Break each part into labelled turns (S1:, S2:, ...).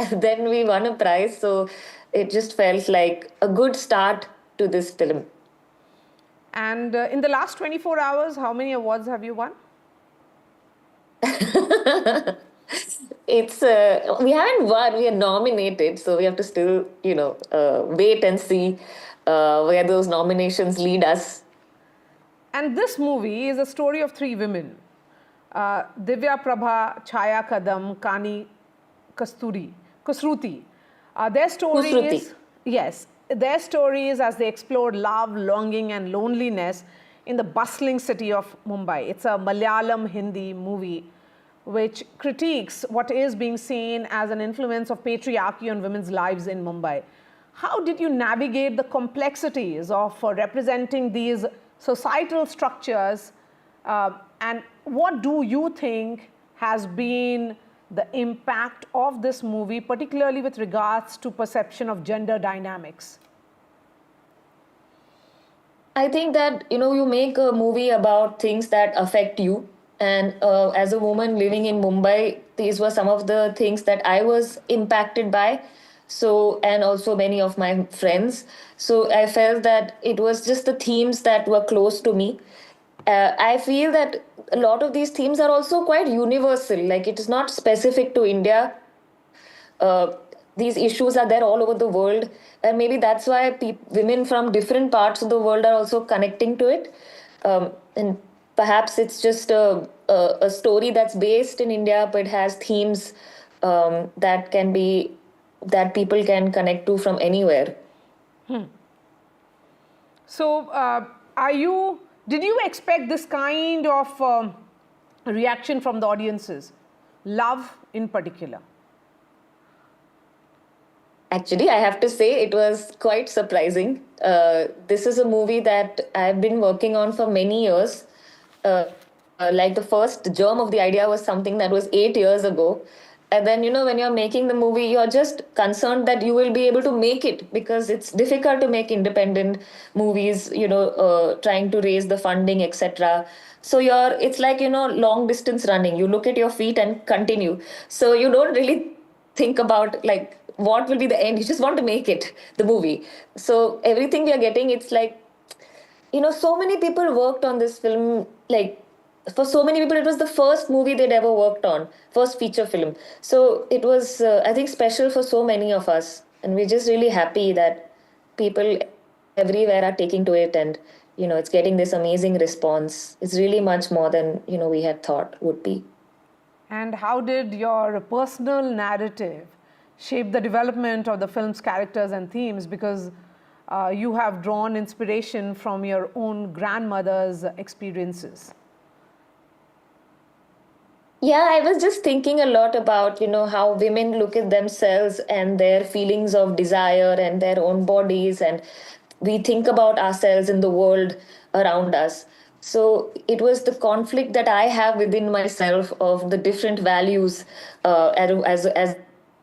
S1: and then we won a prize. So it just felt like a good start to this film.
S2: And in the last 24 hours, how many awards have you won?
S1: It's we haven't won, we are nominated, so we have to still, wait and see where those nominations lead us.
S2: And this movie is a story of three women, Divya Prabha, Chaya Kadam, Kani Kusruti. Their story
S1: Kusruti.
S2: is, yes, their story is as they explored love, longing and loneliness in the bustling city of Mumbai. It's a Malayalam Hindi movie which critiques what is being seen as an influence of patriarchy on women's lives in Mumbai. How did you navigate the complexities of representing these societal structures, and what do you think has been the impact of this movie, particularly with regards to perception of gender dynamics?
S1: I think that, you make a movie about things that affect you. And as a woman living in Mumbai, these were some of the things that I was impacted by. So, and also many of my friends. So I felt that it was just the themes that were close to me. I feel that a lot of these themes are also quite universal. Like, it is not specific to India. Uh, these issues are there all over the world, and maybe that's why women from different parts of the world are also connecting to it. And perhaps it's just a story that's based in India, but has themes that people can connect to from anywhere.
S2: So, did you expect this kind of reaction from the audiences? Love in particular?
S1: Actually, I have to say it was quite surprising. This is a movie that I've been working on for many years. Like, the first germ of the idea was something that was 8 years ago. And then, when you're making the movie, you're just concerned that you will be able to make it, because it's difficult to make independent movies, trying to raise the funding, etc. So it's like, long distance running. You look at your feet and continue. So you don't really think about, like, what will be the end. You just want to make it, the movie. So everything we are getting, it's like, so many people worked on this film. Like, for so many people, it was the first movie they'd ever worked on, first feature film. So it was, I think, special for so many of us. And we're just really happy that people everywhere are taking to it, and, it's getting this amazing response. It's really much more than, we had thought would be.
S2: And how did your personal narrative shape the development of the film's characters and themes? Because you have drawn inspiration from your own grandmother's experiences.
S1: Yeah, I was just thinking a lot about, how women look at themselves and their feelings of desire and their own bodies, and we think about ourselves in the world around us. So it was the conflict that I have within myself of the different values as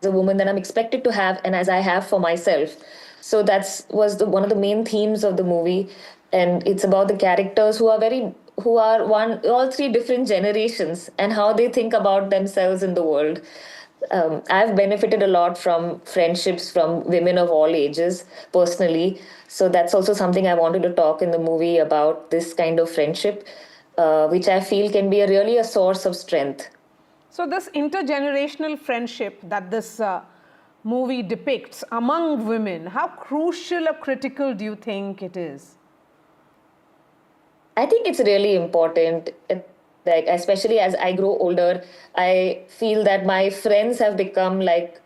S1: a woman that I'm expected to have, and as I have for myself. So one of the main themes of the movie, and it's about the characters who are all three different generations, and how they think about themselves in the world. I've benefited a lot from friendships from women of all ages personally. So that's also something I wanted to talk in the movie about, this kind of friendship, which I feel can be really a source of strength.
S2: So this intergenerational friendship that this movie depicts among women, how crucial or critical do you think it is?
S1: I think it's really important. Like, especially as I grow older, I feel that my friends have become like,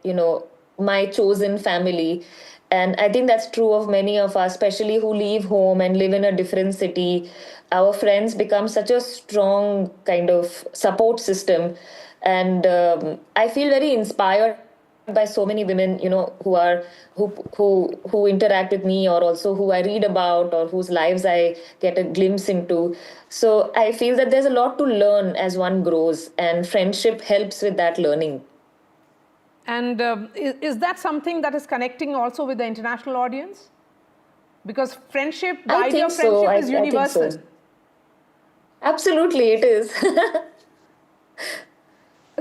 S1: my chosen family. And I think that's true of many of us, especially who leave home and live in a different city. Our friends become such a strong kind of support system. And I feel very inspired by so many women, who interact with me, or also who I read about, or whose lives I get a glimpse into. So I feel that there's a lot to learn as one grows, and friendship helps with that learning.
S2: And is that something that is connecting also with the international audience? Because the idea of friendship is universal.
S1: So. Absolutely, it is.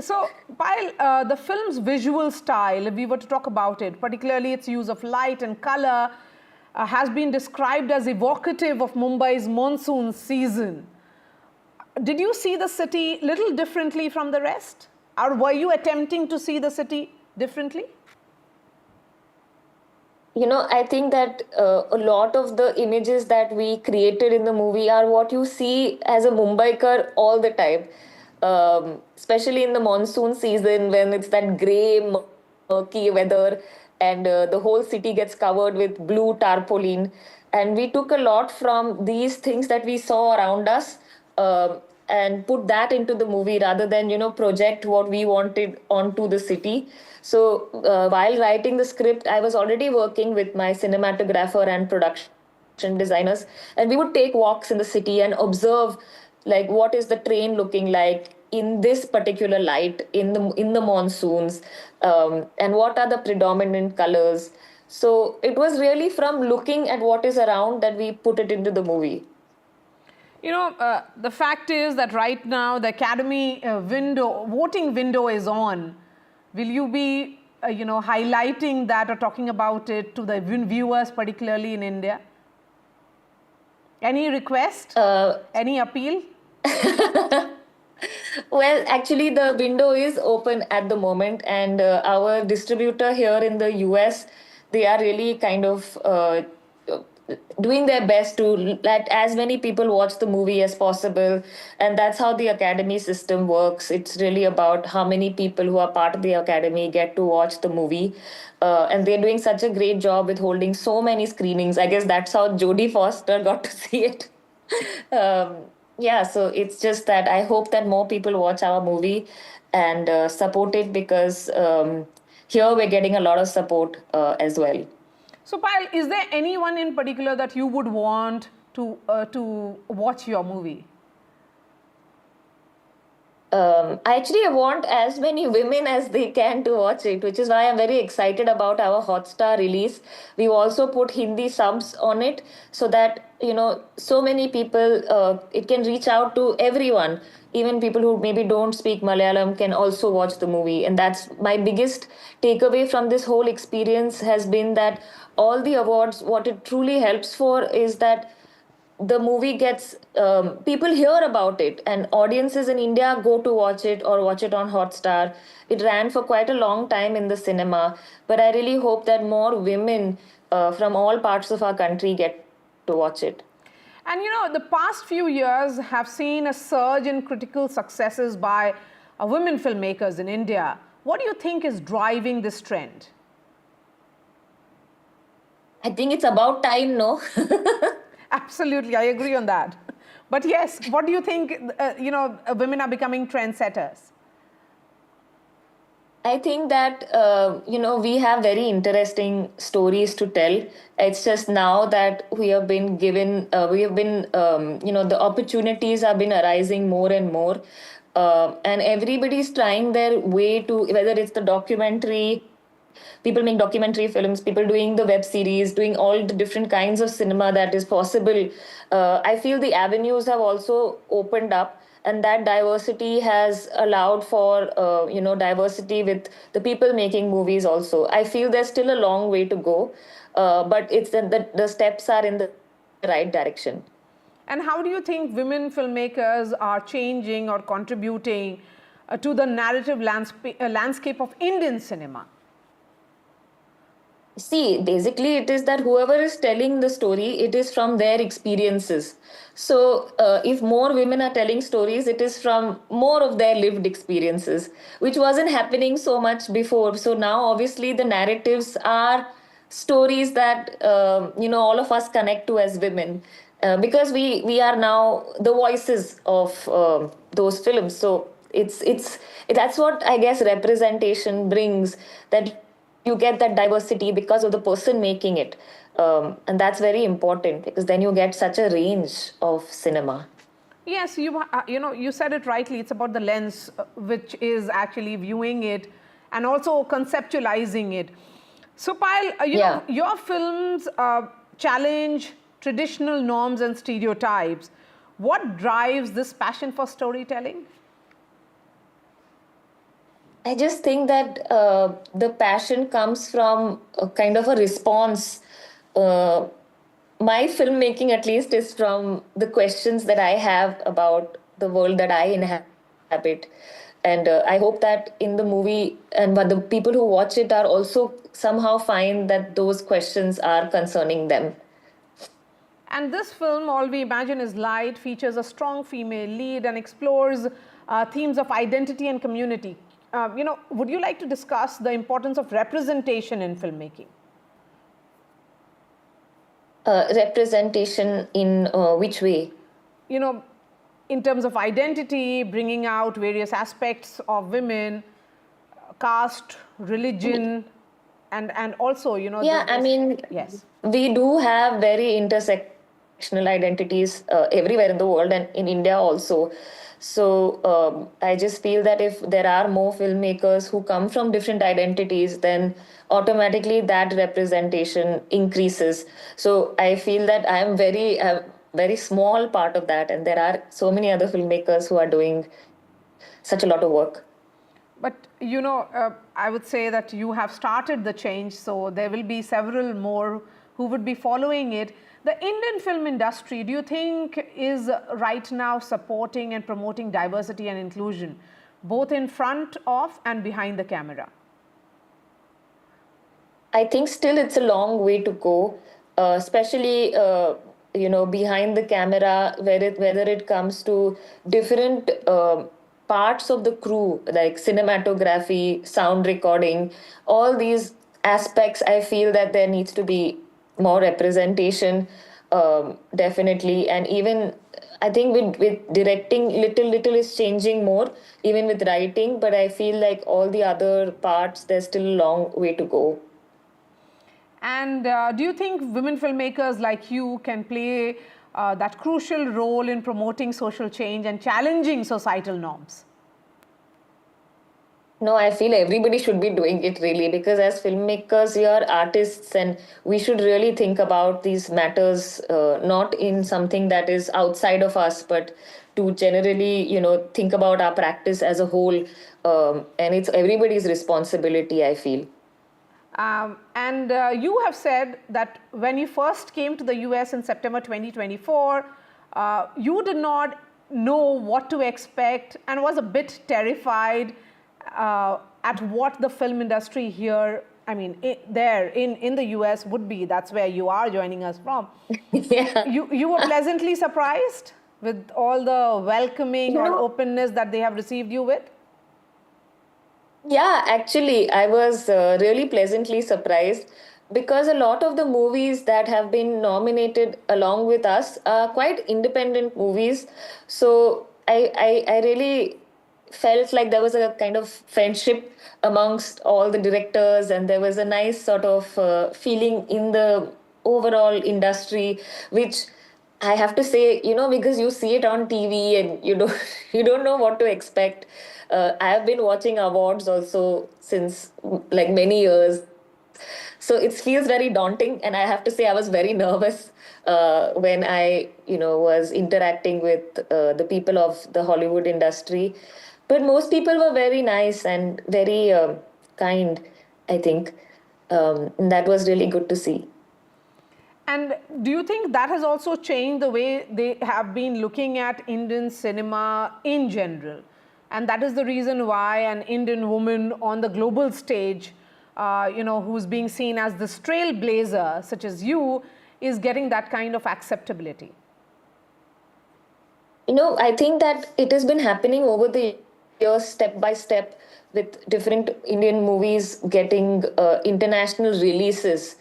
S2: So, Payal, the film's visual style, if we were to talk about it, particularly its use of light and color, has been described as evocative of Mumbai's monsoon season. Did you see the city little differently from the rest? Or were you attempting to see the city differently?
S1: I think that a lot of the images that we created in the movie are what you see as a Mumbaiker all the time, especially in the monsoon season when it's that grey, murky weather and the whole city gets covered with blue tarpaulin. And we took a lot from these things that we saw around us. And put that into the movie rather than project what we wanted onto the city. So while writing the script, I was already working with my cinematographer and production designers, and we would take walks in the city and observe like what is the train looking like in this particular light in the monsoons, and what are the predominant colors. So it was really from looking at what is around that we put it into the movie.
S2: The fact is that right now the Academy voting window is on. Will you be, highlighting that or talking about it to the viewers, particularly in India? Any request? Any appeal?
S1: Well, actually, the window is open at the moment, and our distributor here in the US, they are really kind of doing their best to let as many people watch the movie as possible. And that's how the academy system works. It's really about how many people who are part of the academy get to watch the movie. And they're doing such a great job with holding so many screenings. I guess that's how Jodie Foster got to see it. Yeah, so it's just that I hope that more people watch our movie and support it, because here we're getting a lot of support as well.
S2: So, Payal, is there anyone in particular that you would want to watch your movie?
S1: I actually want as many women as they can to watch it, which is why I'm very excited about our Hotstar release. We've also put Hindi subs on it so that, so many people, it can reach out to everyone. Even people who maybe don't speak Malayalam can also watch the movie. And that's my biggest takeaway from this whole experience has been that all the awards, what it truly helps for is that the movie gets people hear about it, and audiences in India go to watch it or watch it on Hotstar. It ran for quite a long time in the cinema, but I really hope that more women from all parts of our country get to watch it.
S2: And the past few years have seen a surge in critical successes by women filmmakers in India. What do you think is driving this trend?
S1: I think it's about time, no?
S2: Absolutely, I agree on that. But yes, what do you think, women are becoming trendsetters?
S1: I think that, we have very interesting stories to tell. It's just now that we have been given, the opportunities have been arising more and more. And everybody's trying their way to, whether it's the documentary, people make documentary films, people doing the web series, doing all the different kinds of cinema that is possible. I feel the avenues have also opened up, and that diversity has allowed for diversity with the people making movies also. I feel there's still a long way to go, but it's the steps are in the right direction.
S2: And how do you think women filmmakers are changing or contributing to the narrative landscape of Indian cinema?
S1: See, basically, it is that whoever is telling the story, it is from their experiences. So, if more women are telling stories, it is from more of their lived experiences, which wasn't happening so much before. So now, obviously, the narratives are stories that all of us connect to as women, because we are now the voices of those films. So it's that's what I guess representation brings, that you get that diversity because of the person making it. And that's very important, because then you get such a range of cinema.
S2: Yes, you said it rightly. It's about the lens which is actually viewing it and also conceptualizing it. So, Payal, your films challenge traditional norms and stereotypes. What drives this passion for storytelling?
S1: I just think that the passion comes from a kind of a response. Uh, my filmmaking, at least, is from the questions that I have about the world that I inhabit. And I hope that in the movie, and but the people who watch it are also somehow find that those questions are concerning them.
S2: And this film, All We Imagine Is Light, features a strong female lead and explores themes of identity and community. Would you like to discuss the importance of representation in filmmaking?
S1: Representation in which way?
S2: You know, in terms of identity, bringing out various aspects of women, caste, religion, and also,
S1: Yeah, I mean,
S2: yes.
S1: we do have very intersectional identities everywhere in the world and in India also. So I just feel that if there are more filmmakers who come from different identities, then automatically that representation increases. So I feel that I am very small part of that, and there are so many other filmmakers who are doing such a lot of work.
S2: But I would say that you have started the change, so there will be several more who would be following it. The Indian film industry, do you think, is right now supporting and promoting diversity and inclusion, both in front of and behind the camera?
S1: I think still it's a long way to go, especially behind the camera, whether it comes to different parts of the crew, like cinematography, sound recording, all these aspects. I feel that there needs to be more representation, definitely, and even I think with directing, little is changing more, even with writing. But I feel like all the other parts, there's still a long way to go.
S2: And do you think women filmmakers like you can play that crucial role in promoting social change and challenging societal norms?
S1: No, I feel everybody should be doing it really, because as filmmakers, we are artists and we should really think about these matters, not in something that is outside of us, but to generally, think about our practice as a whole. And it's everybody's responsibility, I feel.
S2: And you have said that when you first came to the US in September 2024, you did not know what to expect and was a bit terrified at what the film industry here, I mean, in the US would be. That's where you are joining us from.
S1: Yeah.
S2: You were pleasantly surprised with all the welcoming or openness that they have received you with?
S1: Yeah, actually, I was really pleasantly surprised because a lot of the movies that have been nominated along with us are quite independent movies. So I really felt like there was a kind of friendship amongst all the directors, and there was a nice sort of feeling in the overall industry, which I have to say, because you see it on TV and you don't know what to expect. I have been watching awards also since like many years, so it feels very daunting. And I have to say, I was very nervous when I, was interacting with the people of the Hollywood industry. But most people were very nice and very kind, I think. And that was really good to see.
S2: And do you think that has also changed the way they have been looking at Indian cinema in general? And that is the reason why an Indian woman on the global stage, who's being seen as this trailblazer, such as you, is getting that kind of acceptability.
S1: I think that it has been happening over the years, step by step, with different Indian movies getting international releases.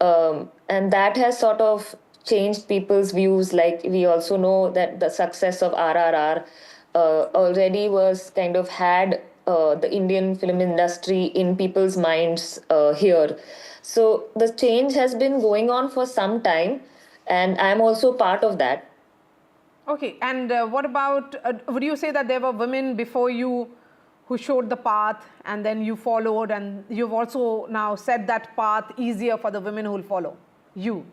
S1: And that has sort of changed people's views. Like, we also know that the success of RRR already was kind of had the Indian film industry in people's minds here. So the change has been going on for some time, and I'm also part of that.
S2: Okay, and what about, would you say that there were women before you who showed the path and then you followed, and you've also now set that path easier for the women who will follow you?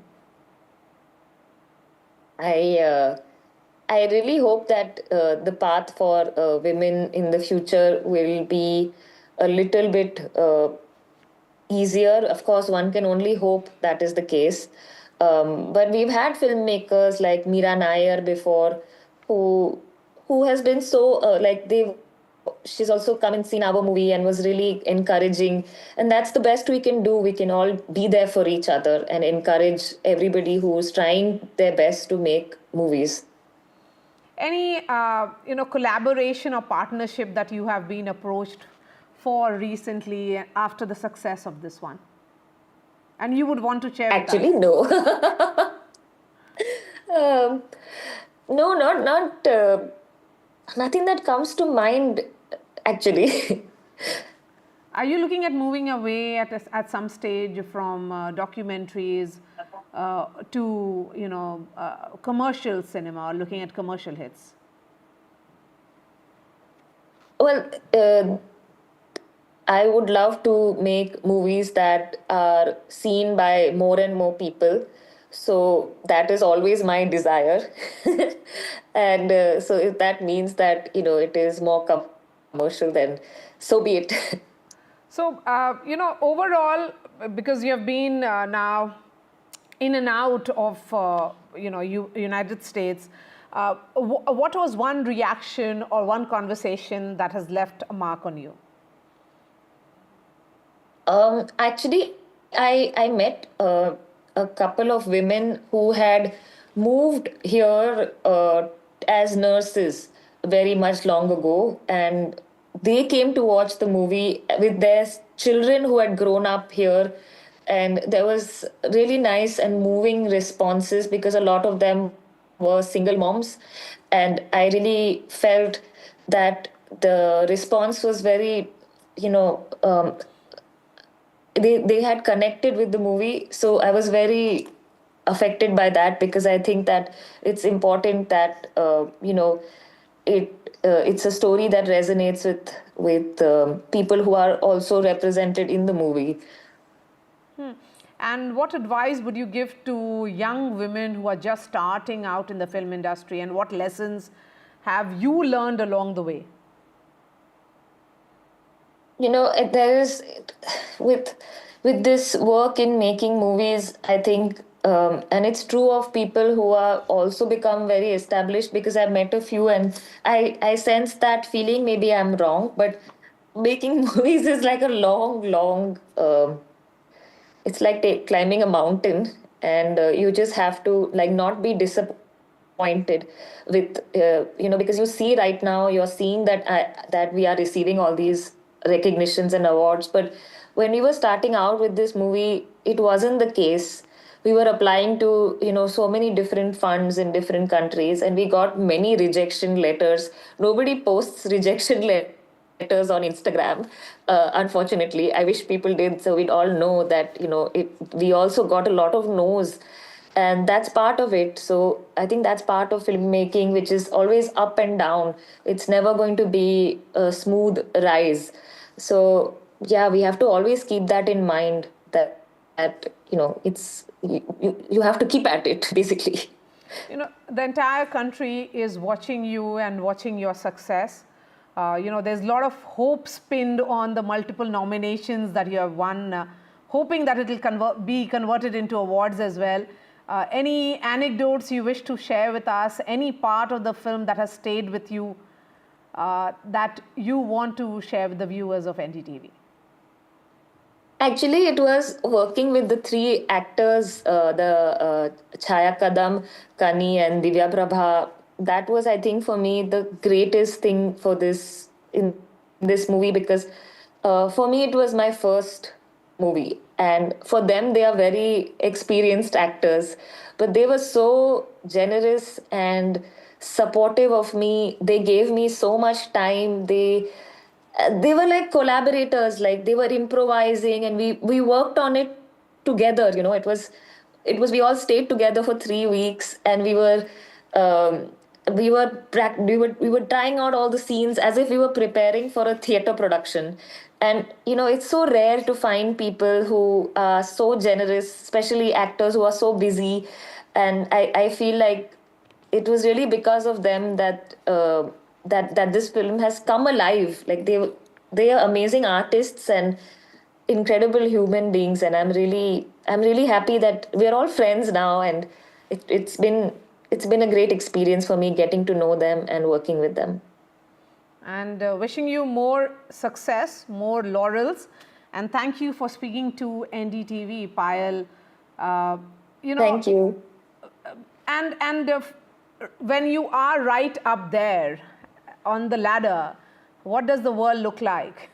S1: I really hope that the path for women in the future will be a little bit easier. Of course, one can only hope that is the case. But we've had filmmakers like Meera Nair before, who has been so like they she's also come and seen our movie and was really encouraging, and that's the best we can do. We can all be there for each other and encourage everybody who's trying their best to make movies.
S2: Any collaboration or partnership that you have been approached for recently after the success of this one, and you would want to share
S1: Actually,
S2: with us?
S1: no. No, not nothing that comes to mind, actually.
S2: Are you looking at moving away at some stage from documentaries to commercial cinema, or looking at commercial hits?
S1: Well, I would love to make movies that are seen by more and more people. So that is always my desire. And so if that means that, it is more commercial, then so be it.
S2: So, overall, because you have been now in and out of, United States, what was one reaction or one conversation that has left a mark on you?
S1: Actually, I met a couple of women who had moved here as nurses very much long ago, and they came to watch the movie with their children who had grown up here. And there was really nice and moving responses because a lot of them were single moms. And I really felt that the response was very, they had connected with the movie. So I was very affected by that, because I think that it's important that it's a story that resonates with people who are also represented in the movie.
S2: And what advice would you give to young women who are just starting out in the film industry, and what lessons have you learned along the way?
S1: There is with this work in making movies, I think, and it's true of people who are also become very established, because I've met a few and I sense that feeling. Maybe I'm wrong, but making movies is like a long it's like climbing a mountain, and you just have to like not be disappointed with because you see right now, you're seeing that we are receiving all these recognitions and awards, but when we were starting out with this movie, it wasn't the case. We were applying to so many different funds in different countries, and we got many rejection letters. Nobody posts rejection letters on Instagram, unfortunately. I wish people did, so we'd all know that we also got a lot of no's, and that's part of it. So I think that's part of filmmaking, which is always up and down. It's never going to be a smooth rise. So yeah, we have to always keep that in mind, that it's you have to keep at it, basically.
S2: The entire country is watching you and watching your success. There's a lot of hopes pinned on the multiple nominations that you have won, hoping that it will be converted into awards as well. Any anecdotes you wish to share with us? Any part of the film that has stayed with you that you want to share with the viewers of NDTV?
S1: Actually, it was working with the three actors, the Chaya Kadam, Kani, and Divya Prabha. That was, I think, for me, the greatest thing for this in this movie, because for me, it was my first movie. And for them, they are very experienced actors, but they were so generous and supportive of me. They gave me so much time. They were like collaborators, like they were improvising, and we worked on it together. It was we all stayed together for 3 weeks, and um, we were trying out all the scenes as if we were preparing for a theater production. And it's so rare to find people who are so generous, especially actors who are so busy. And I feel like it was really because of them that that this film has come alive. Like they are amazing artists and incredible human beings, and I'm really happy that we're all friends now, and it's been a great experience for me getting to know them and working with them.
S2: And wishing you more success, more laurels, and thank you for speaking to NDTV, Payal.
S1: Thank you.
S2: And when you are right up there on the ladder, what does the world look like?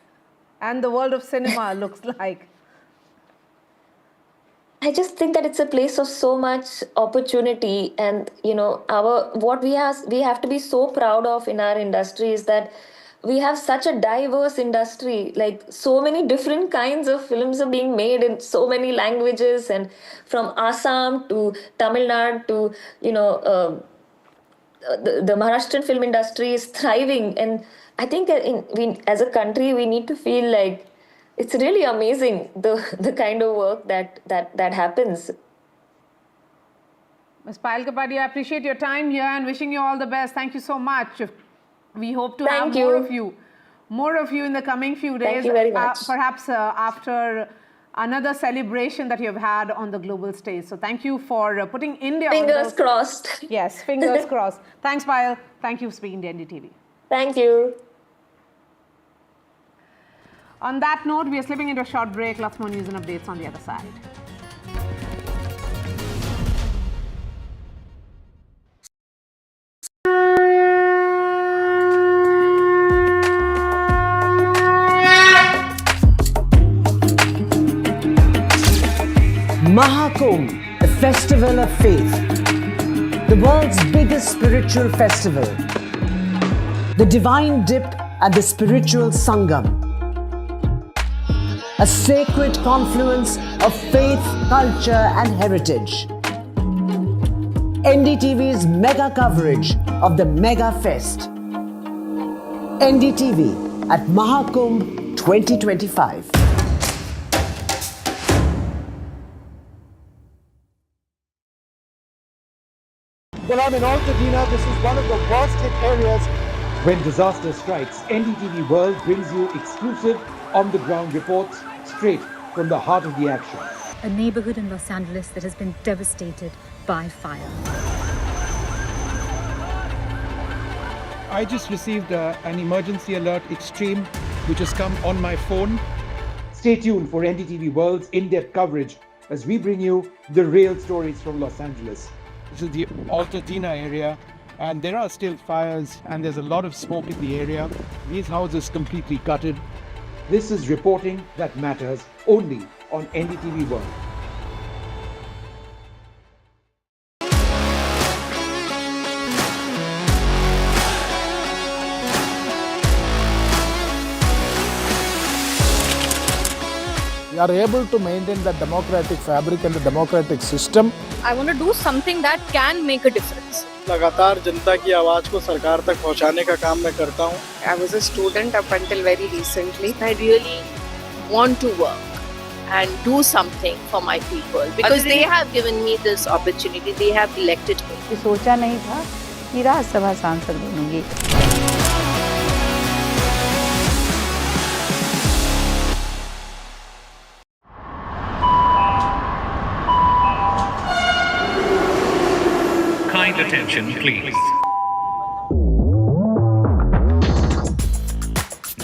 S2: And the world of cinema looks like?
S1: I just think that it's a place of so much opportunity, and what we have to be so proud of in our industry is that we have such a diverse industry. Like, so many different kinds of films are being made in so many languages, and from Assam to Tamil Nadu to the Maharashtrian film industry is thriving, and I think as a country we need to feel like it's really amazing the kind of work that happens.
S2: Ms. Payal Kapadia, I appreciate your time here and wishing you all the best. Thank you so much. We hope to have more of you in the coming few days.
S1: Thank you very much.
S2: Perhaps after another celebration that you've had on the global stage. So thank you for putting India
S1: Fingers crossed.
S2: Yes, fingers crossed. Thanks, Payal. Thank you for speaking to NDTV.
S1: Thank you.
S2: On that note, we are slipping into a short break. Lots more news and updates on the other side.
S3: Mahakumbh, a festival of faith, the world's biggest spiritual festival, the divine dip at the spiritual Sangam, a sacred confluence of faith, culture and heritage. NDTV's mega coverage of the Mega Fest. NDTV at Mahakumbh 2025.
S4: Well, I'm in Altadena. This is one of the worst hit areas. When disaster strikes, NDTV World brings you exclusive on-the-ground reports straight from the heart of the action.
S5: A neighborhood in Los Angeles that has been devastated by fire.
S6: I just received an emergency alert extreme, which has come on my phone.
S4: Stay tuned for NDTV World's in-depth coverage as we bring you the real stories from Los Angeles.
S6: This is the Altadena area, and there are still fires, and there's a lot of smoke in the area. These houses completely gutted.
S4: This is reporting that matters only on NDTV World.
S7: We are able to maintain the democratic fabric and the democratic system.
S8: I want to do something that can make a difference.
S9: लगातार जनता की आवाज को सरकार तक पहुंचाने का काम मैं करता हूं.
S10: I was a student up until very recently.
S8: I really want to work and do something for my people because they have given me this opportunity. They have elected me.
S11: सोचा नहीं था कि राज्यसभा सांसद बनूंगी.
S12: Kind attention, please.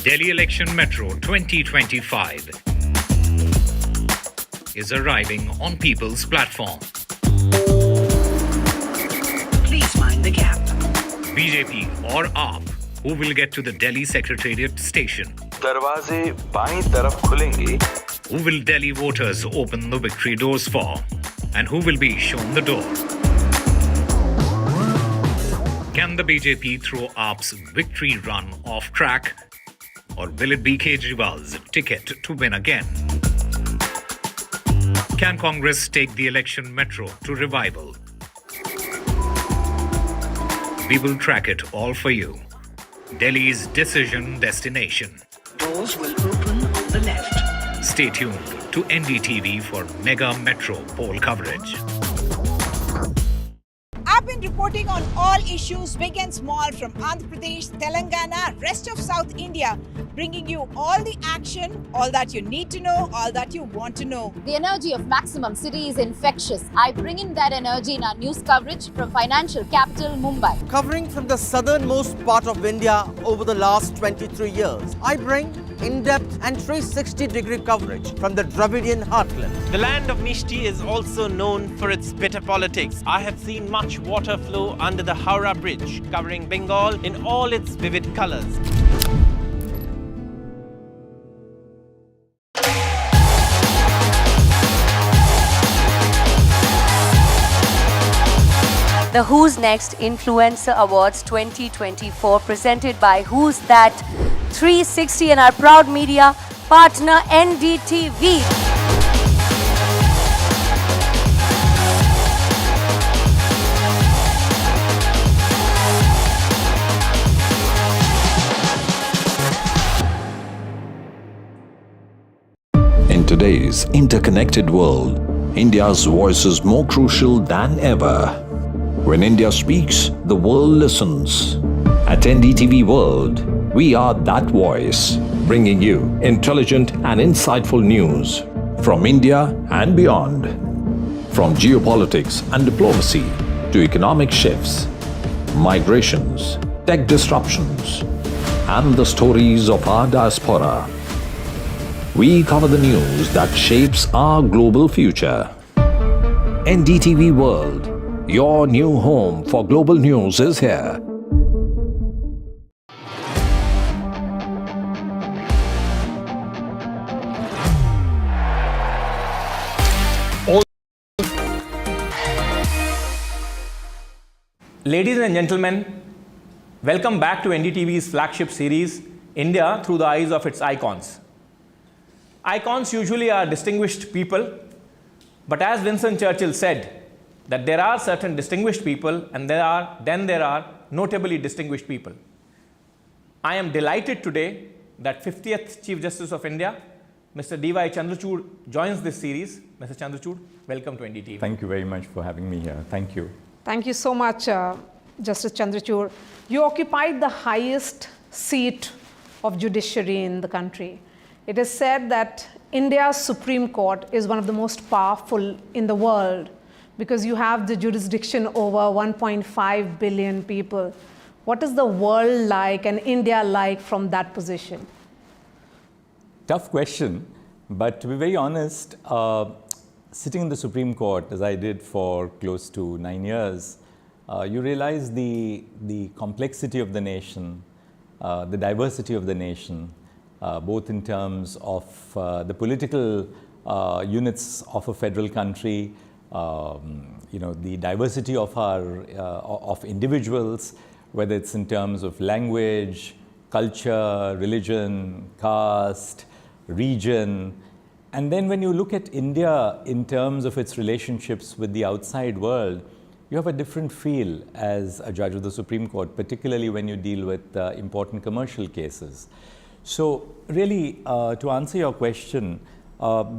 S12: Delhi Election Metro 2025 is arriving on People's Platform.
S13: Please mind the gap.
S12: BJP or AAP, who will get to the Delhi Secretariat station?
S14: दरवाजे बाईं तरफ खुलेंगे.
S12: Who will Delhi voters open the victory doors for? And who will be shown the door? Can the BJP throw AAP's victory run off track? Or will it be Kejriwal's ticket to win again? Can Congress take the election metro to revival? We will track it all for you. Delhi's decision destination.
S13: Doors will open on the left.
S12: Stay tuned to NDTV for Mega Metro poll coverage.
S15: I've been reporting on all issues big and small from Andhra Pradesh, Telangana, rest of South India, bringing you all the action, all that you need to know, all that you want to know.
S16: The energy of Maximum City is infectious. I bring in that energy in our news coverage from financial capital Mumbai.
S17: Covering from the southernmost part of India over the last 23 years, I bring in-depth and 360-degree coverage from the Dravidian heartland.
S18: The land of Mishti is also known for its bitter politics. I have seen much water flow under the Howrah Bridge, covering Bengal in all its vivid colors.
S19: The Who's Next Influencer Awards 2024 presented by Who's That 360 and our proud media partner NDTV.
S20: In today's interconnected world, India's voice is more crucial than ever. When India speaks, the world listens. At NDTV World, we are that voice, bringing you intelligent and insightful news from India and beyond. From geopolitics and diplomacy to economic shifts, migrations, tech disruptions, and the stories of our diaspora. We cover the news that shapes our global future. NDTV World, your new home for global news, is here.
S21: Ladies and gentlemen, welcome back to NDTV's flagship series, India Through the Eyes of Its Icons. Icons usually are distinguished people, but as Winston Churchill said, that there are certain distinguished people and there are notably distinguished people. I am delighted today that 50th Chief Justice of India, Mr. D.Y. Chandrachud, joins this series. Mr. Chandrachud, welcome to NDTV.
S22: Thank you very much for having me here. Thank you.
S2: Thank you so much, Justice Chandrachud. You occupied the highest seat of judiciary in the country. It is said that India's Supreme Court is one of the most powerful in the world because you have the jurisdiction over 1.5 billion people. What is the world like and India like from that position?
S22: Tough question, but to be very honest, sitting in the Supreme Court, as I did for close to 9 years, you realize the complexity of the nation, the diversity of the nation, both in terms of the political units of a federal country, the diversity of of individuals, whether it's in terms of language, culture, religion, caste, region. And then when you look at India in terms of its relationships with the outside world, you have a different feel as a judge of the Supreme Court, particularly when you deal with important commercial cases. So really, to answer your question,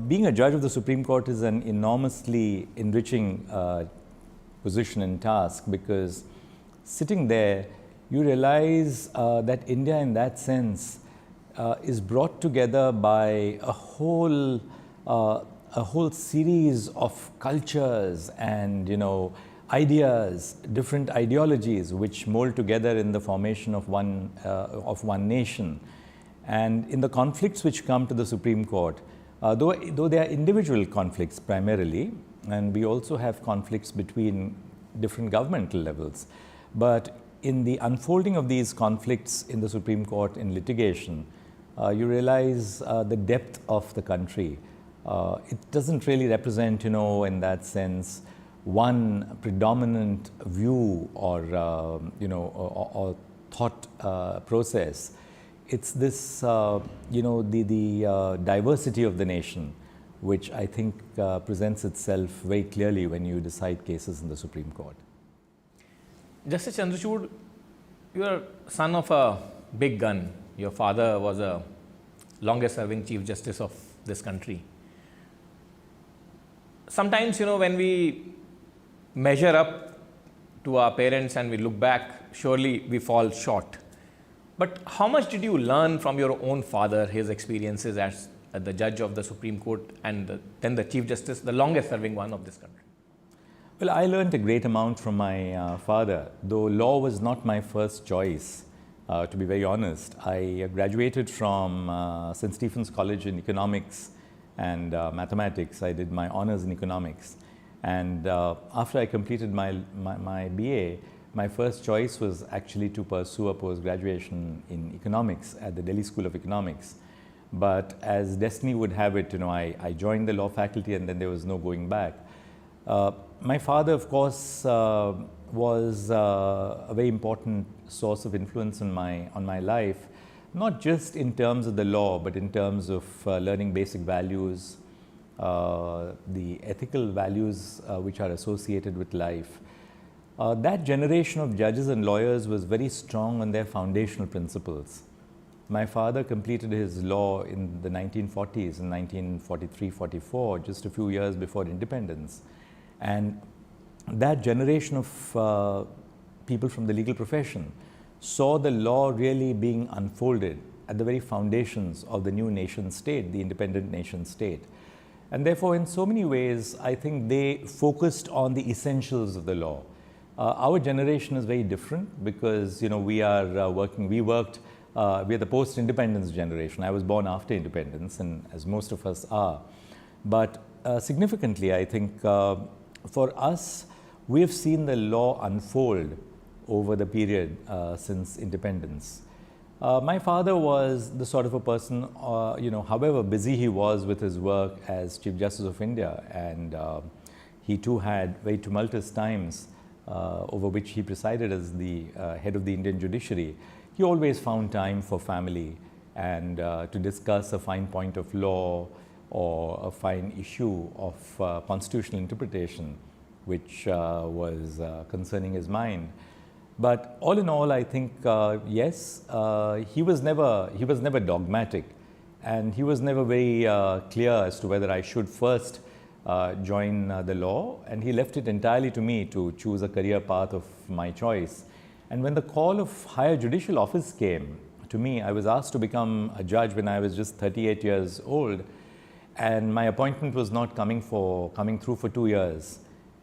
S22: being a judge of the Supreme Court is an enormously enriching position and task, because sitting there, you realize that India in that sense is brought together by a whole series of cultures and ideas, different ideologies which mold together in the formation of one nation. And in the conflicts which come to the Supreme Court, though they are individual conflicts primarily, and we also have conflicts between different governmental levels, but in the unfolding of these conflicts in the Supreme Court in litigation, you realize the depth of the country. It doesn't really represent, in that sense, one predominant view or thought process. It's this, the diversity of the nation, which I think presents itself very clearly when you decide cases in the Supreme Court.
S21: Justice Chandrachud, you are son of a big gun. Your father was a longest serving Chief Justice of this country. Sometimes, when we measure up to our parents and we look back, surely we fall short. But how much did you learn from your own father, his experiences as the judge of the Supreme Court and then the Chief Justice, the longest serving one of this country?
S22: Well, I learned a great amount from my father, though law was not my first choice, to be very honest. I graduated from St. Stephen's College in economics and mathematics. I did my honors in economics. And after I completed my BA, my first choice was actually to pursue a post-graduation in economics at the Delhi School of Economics. But as destiny would have it, I joined the law faculty and then there was no going back. My father, of course, was a very important source of influence on my life, not just in terms of the law, but in terms of learning basic values, the ethical values which are associated with life. That generation of judges and lawyers was very strong on their foundational principles. My father completed his law in the 1940s, in 1943-44, just a few years before independence. And that generation of people from the legal profession saw the law really being unfolded at the very foundations of the new nation state, the independent nation state. And therefore, in so many ways, I think they focused on the essentials of the law. Our generation is very different because, we are we are the post-independence generation. I was born after independence, and as most of us are. But significantly, I think, for us, we have seen the law unfold over the period since independence. My father was the sort of a person, however busy he was with his work as Chief Justice of India, and he too had very tumultuous times over which he presided as the head of the Indian judiciary. He always found time for family and to discuss a fine point of law or a fine issue of constitutional interpretation, which was concerning his mind. But all in all, I think, yes, he was never dogmatic, and he was never very clear as to whether I should first join the law, and he left it entirely to me to choose a career path of my choice. And when the call of higher judicial office came to me, I was asked to become a judge when I was just 38 years old, and my appointment was not coming through for 2 years.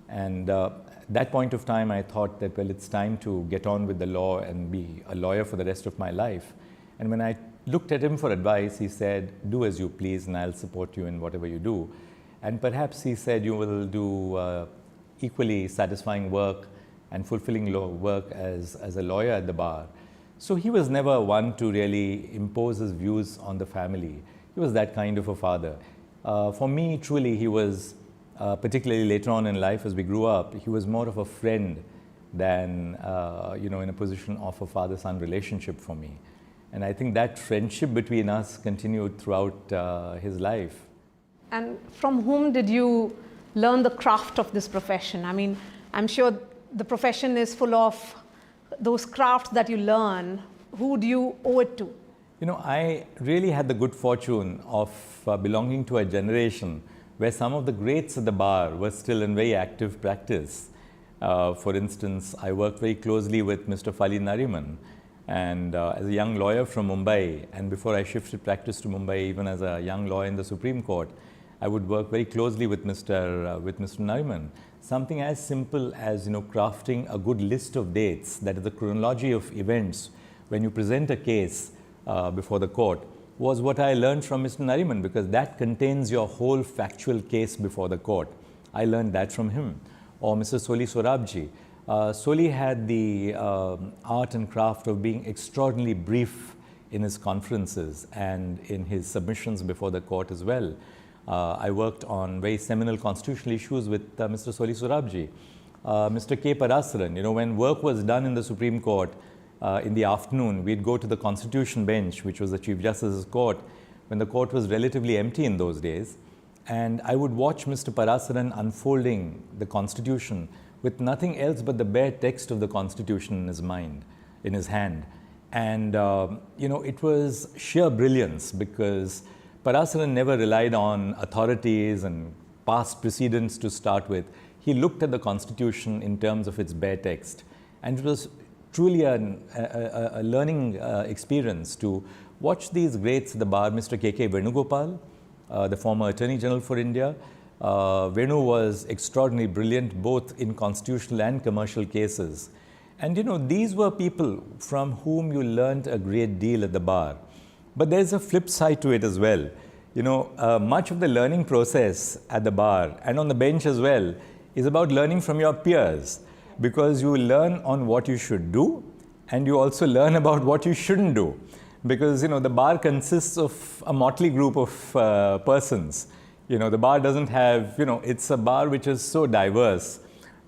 S22: And at that point of time, I thought that, well, it's time to get on with the law and be a lawyer for the rest of my life. And when I looked at him for advice, he said, do as you please and I'll support you in whatever you do. And perhaps he said, you will do equally satisfying work and fulfilling work as a lawyer at the bar. So he was never one to really impose his views on the family. He was that kind of a father. For me, truly, he was, particularly later on in life as we grew up, he was more of a friend than, in a position of a father-son relationship for me. And I think that friendship between us continued throughout his life.
S2: And from whom did you learn the craft of this profession? I mean, I'm sure the profession is full of those crafts that you learn. Who do you owe it to?
S22: I really had the good fortune of belonging to a generation where some of the greats at the bar were still in very active practice. For instance, I worked very closely with Mr. Fali Nariman, and as a young lawyer from Mumbai, and before I shifted practice to Mumbai, even as a young lawyer in the Supreme Court, I would work very closely with Mr. Nariman. Something as simple as crafting a good list of dates, that is the chronology of events when you present a case before the court, was what I learned from Mr. Nariman, because that contains your whole factual case before the court. I learned that from him. Or Mr. Soli Sorabji. Soli had the art and craft of being extraordinarily brief in his conferences and in his submissions before the court as well. I worked on very seminal constitutional issues with Mr. Soli Sorabji. Mr. K. Parasaran, when work was done in the Supreme Court, in the afternoon, we'd go to the Constitution bench, which was the Chief Justice's court, when the court was relatively empty in those days. And I would watch Mr. Parasaran unfolding the Constitution with nothing else but the bare text of the Constitution in his mind, in his hand. And, it was sheer brilliance, because Parasaran never relied on authorities and past precedents to start with. he looked at the Constitution in terms of its bare text. And it was truly a learning experience to watch these greats at the bar, Mr. K.K. Venugopal, the former Attorney General for India. Venu was extraordinarily brilliant both in constitutional and commercial cases. And these were people from whom you learned a great deal at the bar. But there's a flip side to it as well. Much of the learning process at the bar and on the bench as well is about learning from your peers, because you learn on what you should do and you also learn about what you shouldn't do. Because, the bar consists of a motley group of persons. The bar doesn't have, it's a bar which is so diverse.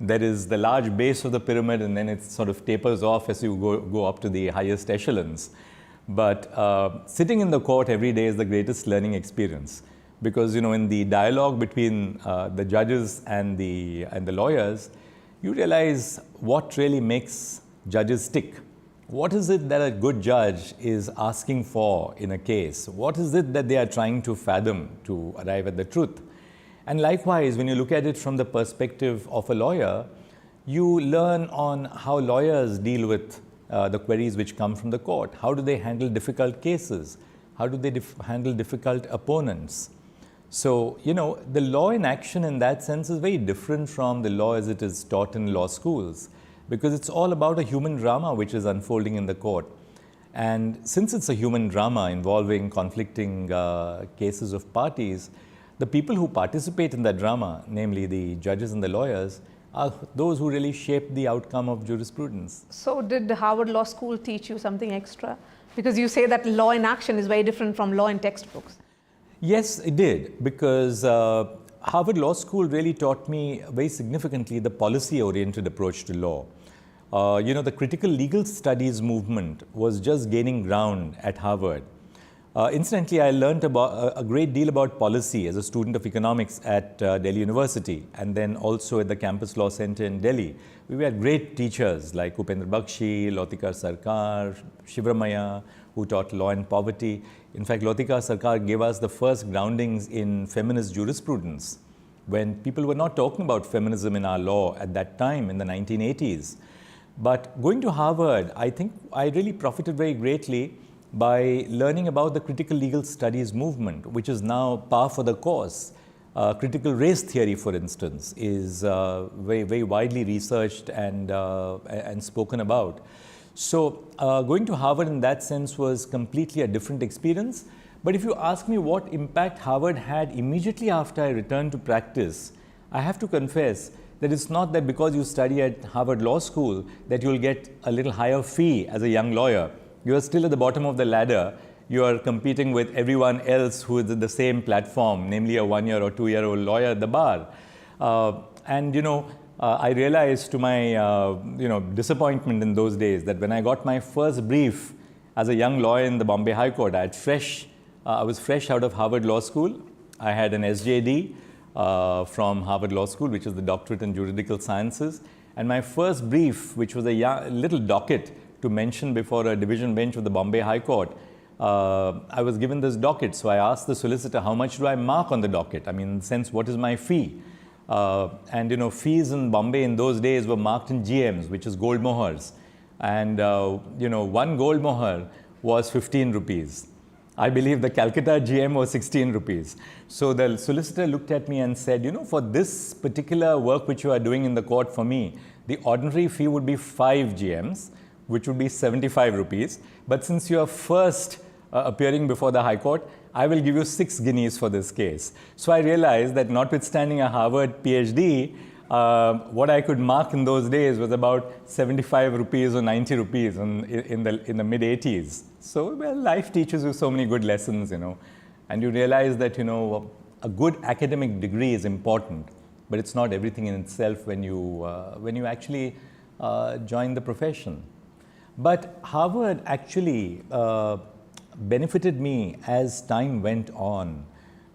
S22: There is the large base of the pyramid, and then it sort of tapers off as you go up to the highest echelons. But sitting in the court every day is the greatest learning experience, because in the dialogue between the judges and the lawyers, you realize what really makes judges tick. What is it that a good judge is asking for in a case? What is it that they are trying to fathom to arrive at the truth? And likewise, when you look at it from the perspective of a lawyer, you learn on how lawyers deal with the queries which come from the court. How do they handle difficult cases? How do they handle difficult opponents? So, the law in action in that sense is very different from the law as it is taught in law schools, because it's all about a human drama which is unfolding in the court. And since it's a human drama involving conflicting cases of parties, the people who participate in that drama, namely the judges and the lawyers, are those who really shape the outcome of jurisprudence.
S2: So did Harvard Law School teach you something extra? Because you say that law in action is very different from law in textbooks.
S22: Yes, it did, because Harvard Law School really taught me very significantly the policy-oriented approach to law. The critical legal studies movement was just gaining ground at Harvard. Incidentally, I learned about a great deal about policy as a student of economics at Delhi University, and then also at the Campus Law Center in Delhi. We had great teachers like Upendra Bakshi, Lautika Sarkar, Shivramaya, who taught law and poverty. In fact, Lautika Sarkar gave us the first groundings in feminist jurisprudence, when people were not talking about feminism in our law at that time in the 1980s. But going to Harvard, I think I really profited very greatly by learning about the critical legal studies movement, which is now par for the course. Critical race theory, for instance, is very, very widely researched and spoken about. So going to Harvard in that sense was completely a different experience. But if you ask me what impact Harvard had immediately after I returned to practice, I have to confess that it's not that because you study at Harvard Law School that you'll get a little higher fee as a young lawyer. You are still at the bottom of the ladder. You are competing with everyone else who is at the same platform, namely a 1-year or 2-year-old lawyer at the bar. I realized to my disappointment in those days that when I got my first brief as a young lawyer in the Bombay High Court, I was fresh out of Harvard Law School. I had an SJD from Harvard Law School, which is the Doctorate in Juridical Sciences. And my first brief, which was a little docket to mention before a division bench of the Bombay High Court, I was given this docket. So I asked the solicitor, how much do I mark on the docket? I mean, in the sense, what is my fee? Fees in Bombay in those days were marked in GMs, which is gold mohurs. And, one gold mohr was 15 rupees. I believe the Calcutta GM was 16 rupees. So the solicitor looked at me and said, for this particular work which you are doing in the court for me, the ordinary fee would be 5 GMs, which would be 75 rupees. But since you are first appearing before the High Court, I will give you 6 guineas for this case. So I realized that notwithstanding a Harvard PhD, what I could mark in those days was about 75 rupees or 90 rupees in the mid-80s. So, life teaches you so many good lessons, and you realize that, a good academic degree is important, but it's not everything in itself when you actually join the profession. But Harvard actually benefited me as time went on,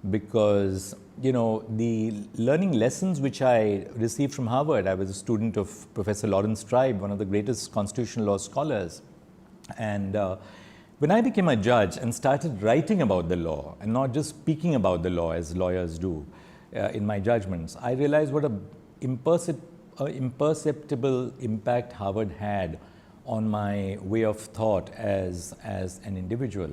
S22: because the learning lessons which I received from Harvard, I was a student of Professor Lawrence Tribe, one of the greatest constitutional law scholars. And when I became a judge and started writing about the law and not just speaking about the law as lawyers do in my judgments, I realized what a imperceptible impact Harvard had on my way of thought as an individual.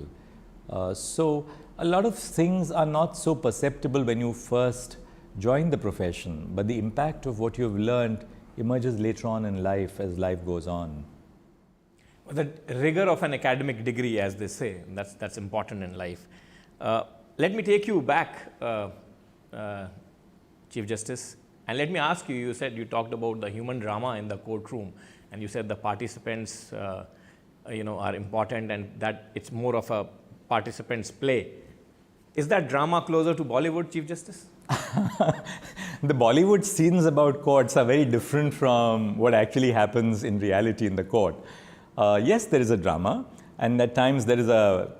S22: So a lot of things are not so perceptible when you first join the profession, but the impact of what you've learned emerges later on in life as life goes on.
S21: The rigor of an academic degree, as they say, that's important in life. Let me take you back, Chief Justice, and let me ask you, you said you talked about the human drama in the courtroom, and you said the participants are important and that it's more of a participants' play. Is that drama closer to Bollywood, Chief Justice?
S22: The Bollywood scenes about courts are very different from what actually happens in reality in the court. Yes, there is a drama, and at times there is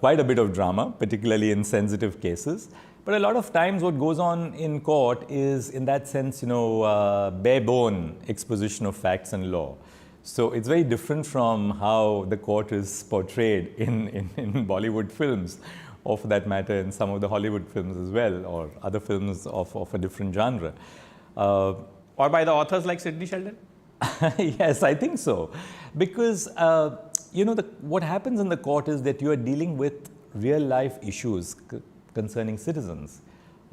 S22: quite a bit of drama, particularly in sensitive cases. But a lot of times what goes on in court is, in that sense, bare bone exposition of facts and law. So it's very different from how the court is portrayed in Bollywood films, or for that matter in some of the Hollywood films as well, or other films of a different genre.
S21: Or by the authors like Sidney Sheldon?
S22: Yes, I think so. Because, what happens in the court is that you are dealing with real life issues concerning citizens.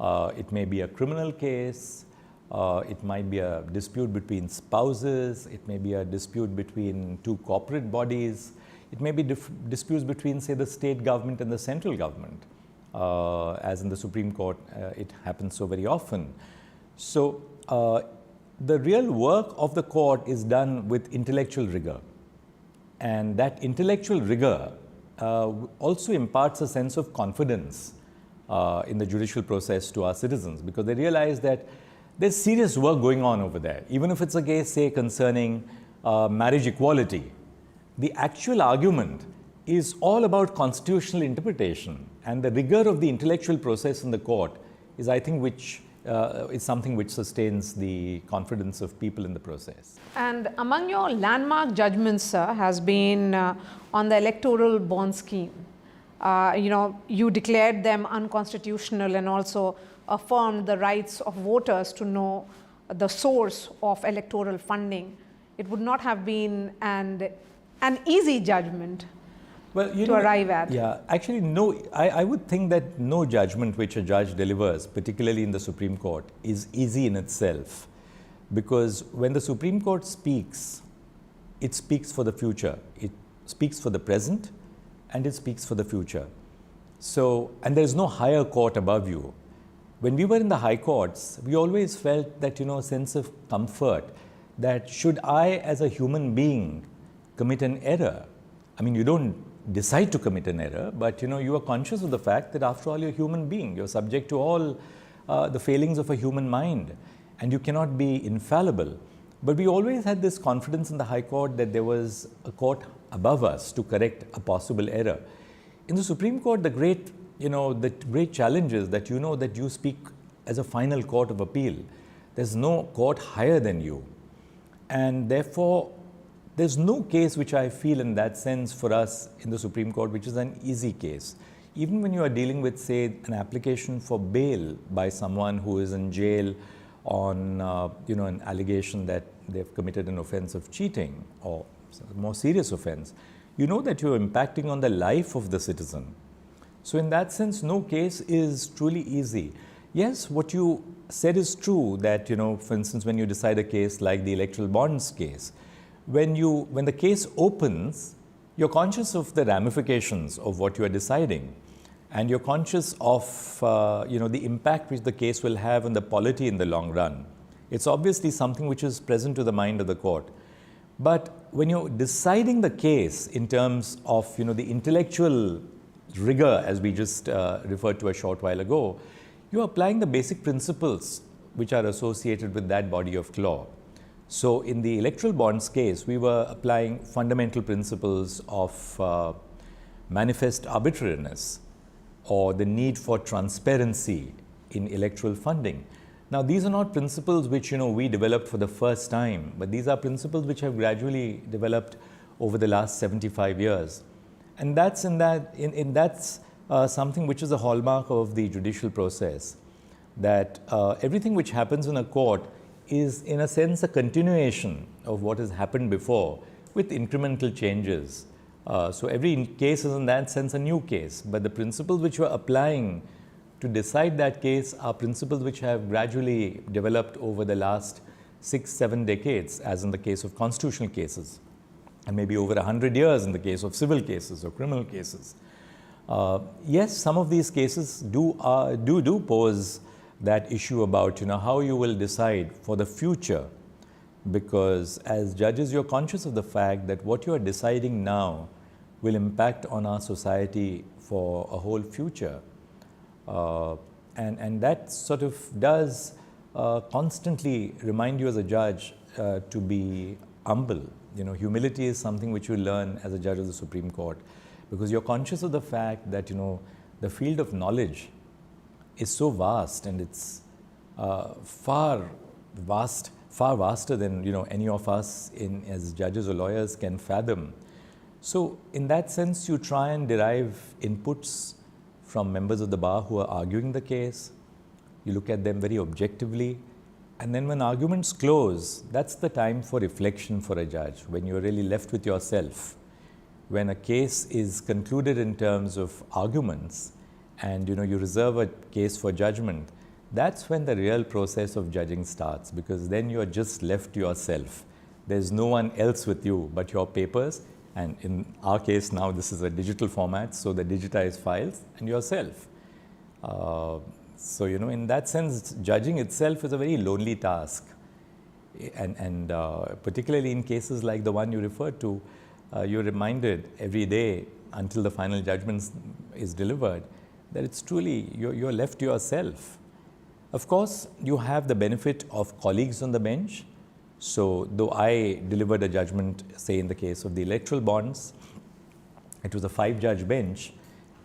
S22: It may be a criminal case, it might be a dispute between spouses, it may be a dispute between two corporate bodies, it may be disputes between, say, the state government and the central government. As in the Supreme Court, it happens so very often. So, the real work of the court is done with intellectual rigor. And that intellectual rigor also imparts a sense of confidence in the judicial process to our citizens, because they realize that there's serious work going on over there. Even if it's a case, say, concerning marriage equality, the actual argument is all about constitutional interpretation, and the rigor of the intellectual process in the court is, I think, is something which sustains the confidence of people in the process.
S2: And among your landmark judgments, sir, has been on the electoral bond scheme. You declared them unconstitutional and also affirmed the rights of voters to know the source of electoral funding. It would not have been an easy judgment to arrive at.
S22: Yeah, actually, no. I would think that no judgment which a judge delivers, particularly in the Supreme Court, is easy in itself. Because when the Supreme Court speaks, it speaks for the future. It speaks for the present, and it speaks for the future. So, and there is no higher court above you. When we were in the high courts, we always felt that, sense of comfort that should I, as a human being, commit an error, I mean, you don't decide to commit an error, but you are conscious of the fact that after all, you're a human being. You're subject to all the failings of a human mind, and you cannot be infallible. But we always had this confidence in the High Court that there was a court above us to correct a possible error. In the Supreme Court, the great challenge is that that you speak as a final court of appeal. There's no court higher than you. And therefore, there's no case which I feel in that sense for us in the Supreme Court which is an easy case. Even when you are dealing with, say, an application for bail by someone who is in jail on an allegation that they've committed an offense of cheating or a more serious offense, you know that you're impacting on the life of the citizen. So in that sense, no case is truly easy. Yes, what you said is true that, for instance, when you decide a case like the electoral bonds case, when the case opens, you're conscious of the ramifications of what you are deciding, and you're conscious of the impact which the case will have on the polity in the long run. It's obviously something which is present to the mind of the court. But when you're deciding the case in terms of the intellectual rigor, as we just referred to a short while ago, you're applying the basic principles which are associated with that body of law. So in the electoral bonds case, we were applying fundamental principles of manifest arbitrariness or the need for transparency in electoral funding. Now, these are not principles which we developed for the first time, but these are principles which have gradually developed over the last 75 years. And that's something which is a hallmark of the judicial process, that everything which happens in a court is in a sense a continuation of what has happened before with incremental changes. So every case is in that sense a new case, but the principles which we're applying to decide that case are principles which have gradually developed over the last 6-7 decades, as in the case of constitutional cases, and maybe over 100 years in the case of civil cases or criminal cases. Yes, some of these cases do pose that issue about how you will decide for the future, because as judges you're conscious of the fact that what you are deciding now will impact on our society for a whole future. And that sort of does constantly remind you as a judge to be humble. Humility is something which you learn as a judge of the Supreme Court, because you're conscious of the fact that the field of knowledge is so vast, and it's far vaster than any of us as judges or lawyers can fathom. So in that sense, you try and derive inputs from members of the bar who are arguing the case. You look at them very objectively, and then when arguments close, that's the time for reflection for a judge, when you're really left with yourself. When a case is concluded in terms of arguments, and you reserve a case for judgment, that's when the real process of judging starts, because then you're just left to yourself. There's no one else with you but your papers, and in our case now this is a digital format, so the digitized files and yourself. So in that sense, judging itself is a very lonely task, and particularly in cases like the one you referred to, you're reminded every day until the final judgment is delivered that it's truly you're left to yourself. Of course, you have the benefit of colleagues on the bench. So though I delivered a judgment, say in the case of the electoral bonds, it was a 5-judge bench,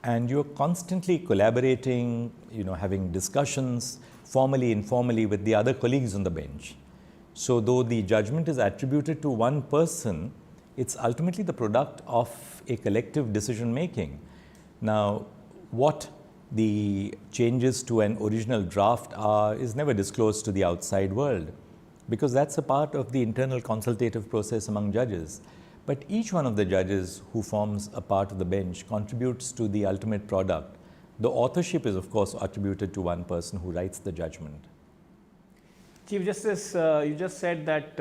S22: and you're constantly collaborating, having discussions formally, informally with the other colleagues on the bench. So though the judgment is attributed to one person, it's ultimately the product of a collective decision making. Now, what the changes to an original draft are is never disclosed to the outside world, because that's a part of the internal consultative process among judges. But each one of the judges who forms a part of the bench contributes to the ultimate product. The authorship is, of course, attributed to one person who writes the judgment.
S21: Chief Justice, you just said that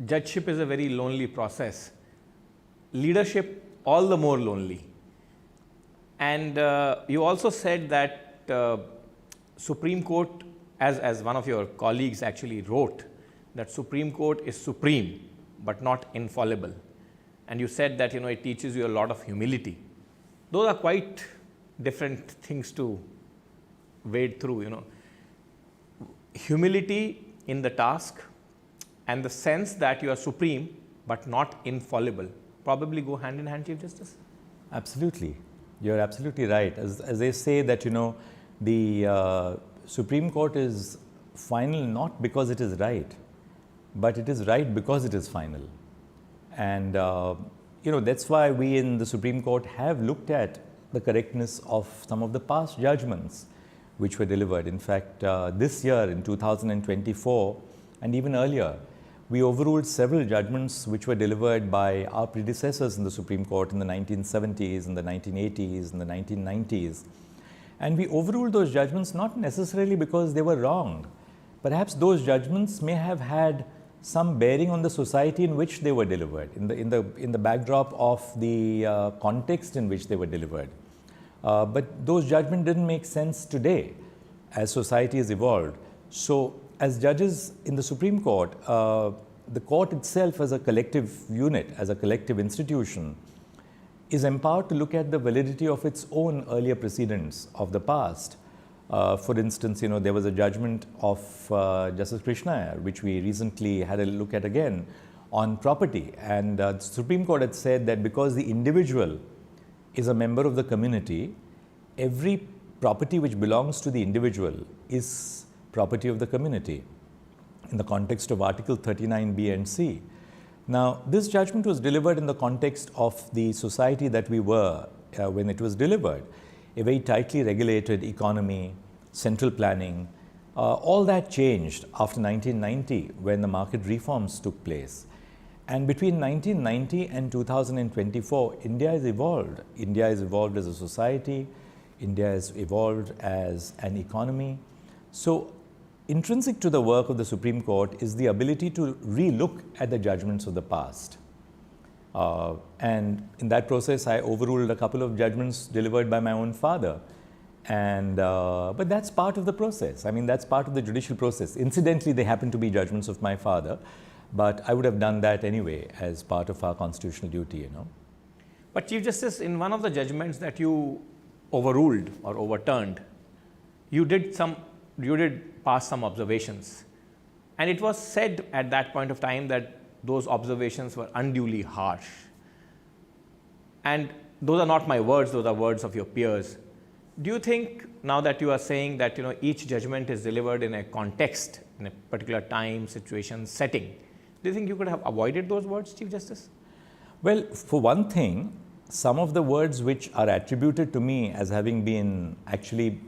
S21: judgeship is a very lonely process. Leadership, all the more lonely. And you also said that Supreme Court, as one of your colleagues actually wrote, that Supreme Court is supreme but not infallible. And you said that it teaches you a lot of humility. Those are quite different things to wade through. Humility in the task and the sense that you are supreme but not infallible probably go hand in hand, Chief Justice?
S22: Absolutely. You're absolutely right. As they say that, the Supreme Court is final not because it is right, but it is right because it is final. And, that's why we in the Supreme Court have looked at the correctness of some of the past judgments which were delivered. In fact, this year in 2024 and even earlier, we overruled several judgments which were delivered by our predecessors in the Supreme Court in the 1970s, in the 1980s, in the 1990s. And we overruled those judgments not necessarily because they were wrong. Perhaps those judgments may have had some bearing on the society in which they were delivered, in the backdrop of the context in which they were delivered. But those judgments didn't make sense today as society has evolved. So as judges in the Supreme Court, the court itself as a collective unit, as a collective institution, is empowered to look at the validity of its own earlier precedents of the past. For instance, there was a judgment of Justice Krishna, which we recently had a look at again, on property. And the Supreme Court had said that because the individual is a member of the community, every property which belongs to the individual is property of the community in the context of Article 39B and C. Now, this judgment was delivered in the context of the society that we were when it was delivered, a very tightly regulated economy, central planning, All that changed after 1990 when the market reforms took place. And between 1990 and 2024, India has evolved. India has evolved as a society. India has evolved as an economy. So intrinsic to the work of the Supreme Court is the ability to re-look at the judgments of the past. And in that process, I overruled a couple of judgments delivered by my own father. And, but that's part of the process. I mean, that's part of the judicial process. Incidentally, they happen to be judgments of my father, but I would have done that anyway as part of our constitutional duty, you know.
S21: But Chief Justice, in one of the judgments that you overruled or overturned, you did pass some observations. And it was said at that point of time that those observations were unduly harsh. And those are not my words, those are words of your peers. Do you think, now that you are saying that each judgment is delivered in a context, in a particular time, situation, setting, do you think you could have avoided those words, Chief Justice?
S22: Well, for one thing, some of the words which are attributed to me as having been actually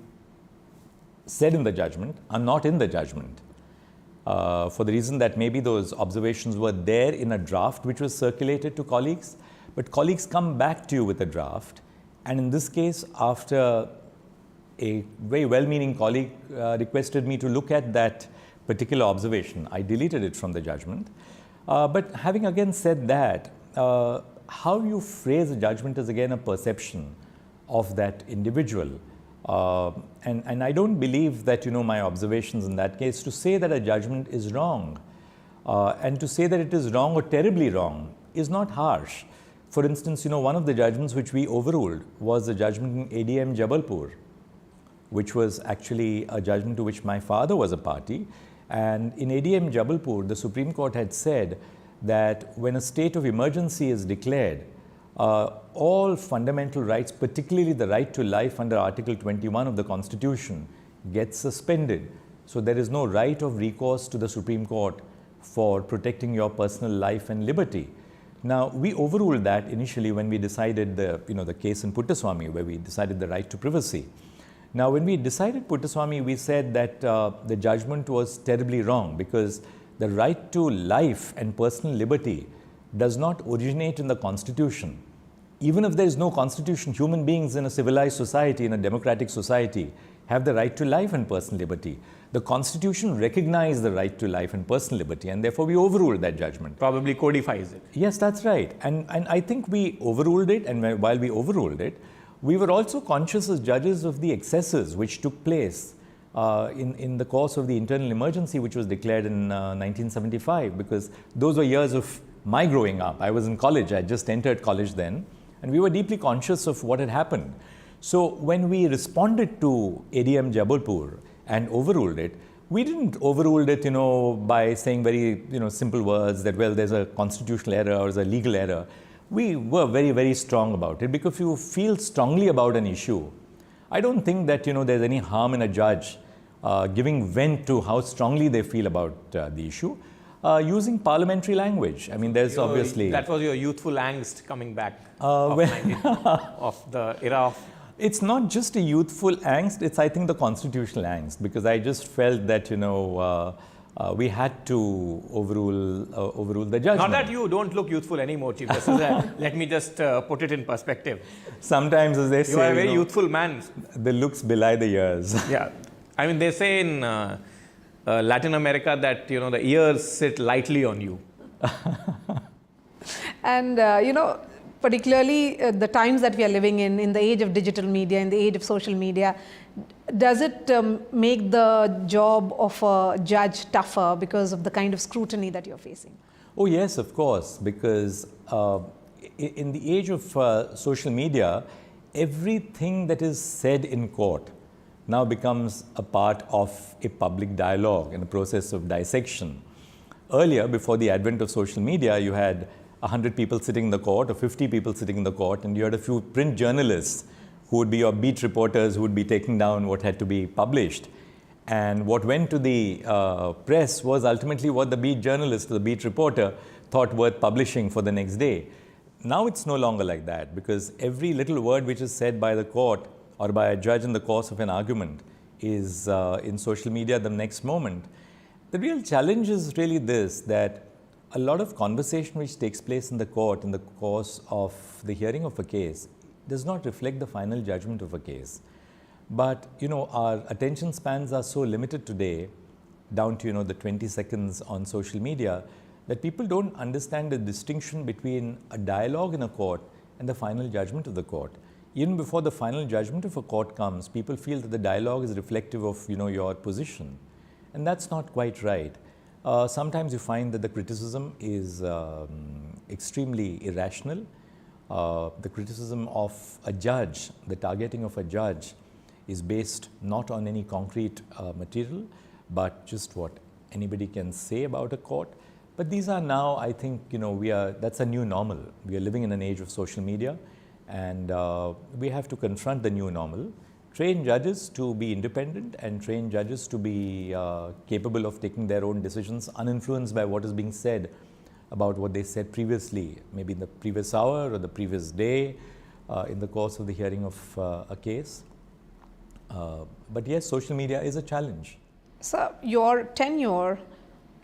S22: said in the judgment are not in the judgment. For the reason that maybe those observations were there in a draft which was circulated to colleagues, but colleagues come back to you with a draft. And in this case, after a very well-meaning colleague requested me to look at that particular observation, I deleted it from the judgment. But having again said that, how you phrase a judgment is again a perception of that individual. And I don't believe that, my observations in that case, to say that a judgment is wrong and to say that it is wrong or terribly wrong is not harsh. For instance, one of the judgments which we overruled was the judgment in ADM Jabalpur, which was actually a judgment to which my father was a party. And in ADM Jabalpur, the Supreme Court had said that when a state of emergency is declared, all fundamental rights, particularly the right to life under Article 21 of the Constitution, gets suspended. So there is no right of recourse to the Supreme Court for protecting your personal life and liberty. Now, we overruled that initially when we decided the case in Puttaswamy, where we decided the right to privacy. Now, when we decided Puttaswamy, we said that the judgment was terribly wrong because the right to life and personal liberty does not originate in the Constitution. Even if there is no Constitution, human beings in a civilized society, in a democratic society, have the right to life and personal liberty. The Constitution recognized the right to life and personal liberty, and therefore we overruled that judgment.
S21: Probably codifies it.
S22: Yes, that's right. And I think we overruled it, and while we overruled it, we were also conscious as judges of the excesses which took place in the course of the internal emergency which was declared in 1975, because those were years of my growing up. I was in college, I just entered college then, and we were deeply conscious of what had happened. So when we responded to ADM Jabalpur and overruled it, we didn't overrule it, by saying very, simple words that, well, there's a constitutional error or there's a legal error. We were very, very strong about it, because if you feel strongly about an issue, I don't think that, there's any harm in a judge giving vent to how strongly they feel about the issue, using parliamentary language. I mean, there's obviously...
S21: That was your youthful angst coming back of the era of...
S22: It's not just a youthful angst, it's, I think, the constitutional angst, because I just felt that, we had to overrule the judgment.
S21: Not that you don't look youthful anymore, Chief Justice. Let me just put it in perspective.
S22: Sometimes, as they say,
S21: you are a very youthful man.
S22: The looks belie the years.
S21: Yeah. I mean, they say in Latin America that, the years sit lightly on you.
S2: And, particularly the times that we are living in the age of digital media, in the age of social media, does it make the job of a judge tougher because of the kind of scrutiny that you're facing?
S22: Oh, yes, of course, because in the age of social media, everything that is said in court now becomes a part of a public dialogue and a process of dissection. Earlier, before the advent of social media, you had 100 people sitting in the court or 50 people sitting in the court, and you had a few print journalists who would be your beat reporters who would be taking down what had to be published. And what went to the press was ultimately what the beat journalist or the beat reporter thought worth publishing for the next day. Now it's no longer like that, because every little word which is said by the court or by a judge in the course of an argument is in social media the next moment. The real challenge is really this, that a lot of conversation which takes place in the court in the course of the hearing of a case does not reflect the final judgment of a case. But, our attention spans are so limited today, down to, the 20 seconds on social media, that people don't understand the distinction between a dialogue in a court and the final judgment of the court. Even before the final judgment of a court comes, people feel that the dialogue is reflective of, your position. And that's not quite right. Sometimes you find that the criticism is extremely irrational. The criticism of a judge, the targeting of a judge, is based not on any concrete material, but just what anybody can say about a court. But these are now, I think, that's a new normal. We are living in an age of social media, and we have to confront the new normal, train judges to be independent, and train judges to be capable of taking their own decisions, uninfluenced by what is being said about what they said previously, maybe in the previous hour or the previous day, in the course of the hearing of a case. But yes, social media is a challenge.
S2: So your tenure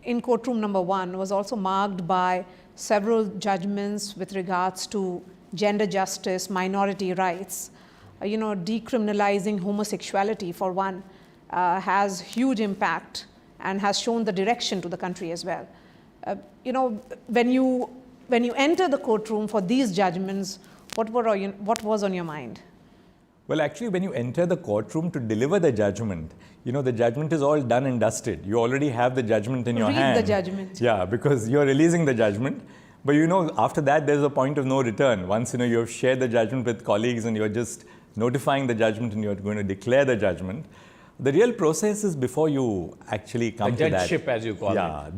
S2: in courtroom number 1 was also marked by several judgments with regards to gender justice, minority rights. Decriminalizing homosexuality, for one, has huge impact and has shown the direction to the country as well. When you enter the courtroom for these judgments, what was on your mind?
S22: Well, actually, when you enter the courtroom to deliver the judgment, the judgment is all done and dusted. You already have the judgment in your hand.
S2: Read the judgment.
S22: Yeah, because you're releasing the judgment. But after that, there's a point of no return. Once, you have shared the judgment with colleagues and you're just notifying the judgment and you're going to declare the judgment. The real process is before you actually come to that.
S21: The judgeship, as you call it.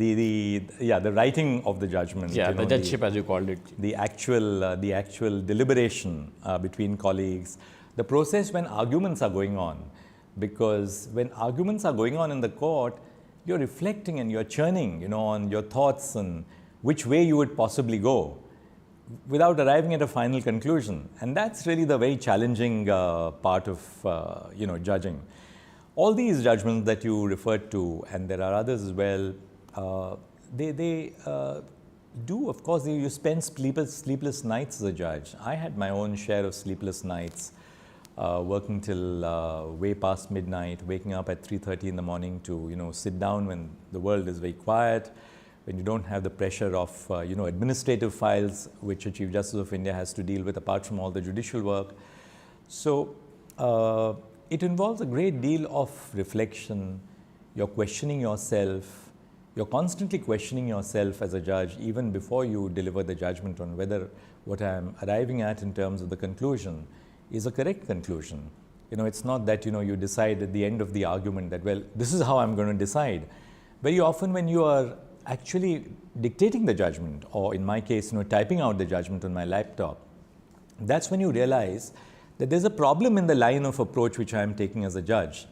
S22: The writing of the judgment.
S21: Yeah, the judgeship, as you called it.
S22: The actual deliberation between colleagues. The process when arguments are going on. Because when arguments are going on in the court, you're reflecting and you're churning, on your thoughts and which way you would possibly go without arriving at a final conclusion. And that's really the very challenging part of, judging. All these judgments that you referred to, and there are others as well, they do, of course, you spend sleepless nights as a judge. I had my own share of sleepless nights, working till way past midnight, waking up at 3:30 in the morning to, sit down when the world is very quiet, when you don't have the pressure of, administrative files, which a Chief Justice of India has to deal with apart from all the judicial work. So, it involves a great deal of reflection. You're questioning yourself. You're constantly questioning yourself as a judge, even before you deliver the judgment on whether what I'm arriving at in terms of the conclusion is a correct conclusion. It's not that, you decide at the end of the argument that, well, this is how I'm going to decide. Very often when you are actually dictating the judgment, or in my case, typing out the judgment on my laptop, that's when you realize that there's a problem in the line of approach which I am taking as a judge.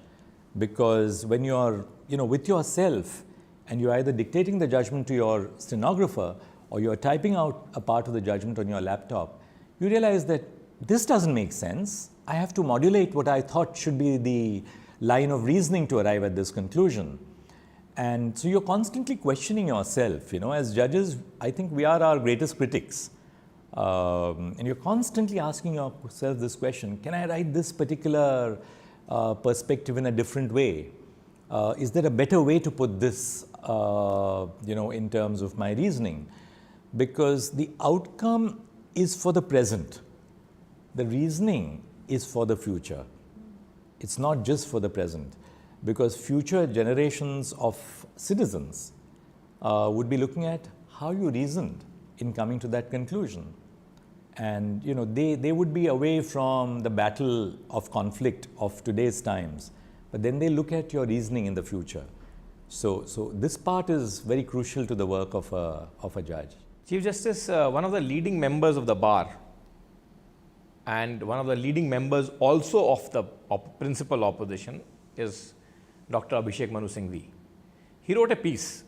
S22: Because when you are, with yourself, and you're either dictating the judgment to your stenographer, or you're typing out a part of the judgment on your laptop, you realize that this doesn't make sense. I have to modulate what I thought should be the line of reasoning to arrive at this conclusion. And so you're constantly questioning yourself. As judges, I think we are our greatest critics. And you're constantly asking yourself this question: can I write this particular perspective in a different way? Is there a better way to put this, in terms of my reasoning? Because the outcome is for the present. The reasoning is for the future. It's not just for the present. Because future generations of citizens would be looking at how you reasoned in coming to that conclusion. And they would be away from the battle of conflict of today's times, but then they look at your reasoning in the future. So this part is very crucial to the work of a judge.
S21: Chief Justice, one of the leading members of the bar and one of the leading members also of the principal opposition is Dr. Abhishek Manu Singhvi. He wrote a piece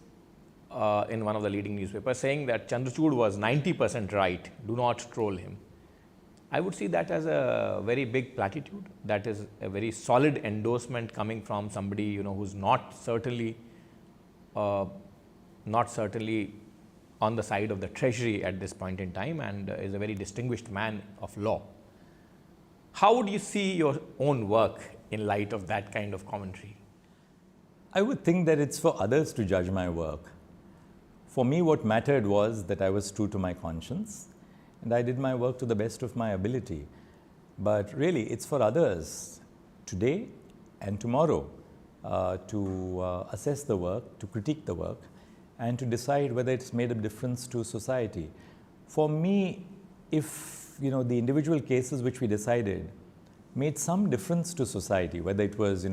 S21: in one of the leading newspapers saying that Chandrachud was 90% right, do not troll him. I would see that as a very big platitude. That is a very solid endorsement coming from somebody, who's not certainly on the side of the treasury at this point in time, and is a very distinguished man of law. How would you see your own work in light of that kind of commentary?
S22: I would think that it's for others to judge my work. For me, what mattered was that I was true to my conscience, and I did my work to the best of my ability. But really, it's for others today and tomorrow to assess the work, to critique the work, and to decide whether it's made a difference to society. For me, if the individual cases which we decided made some difference to society, whether it was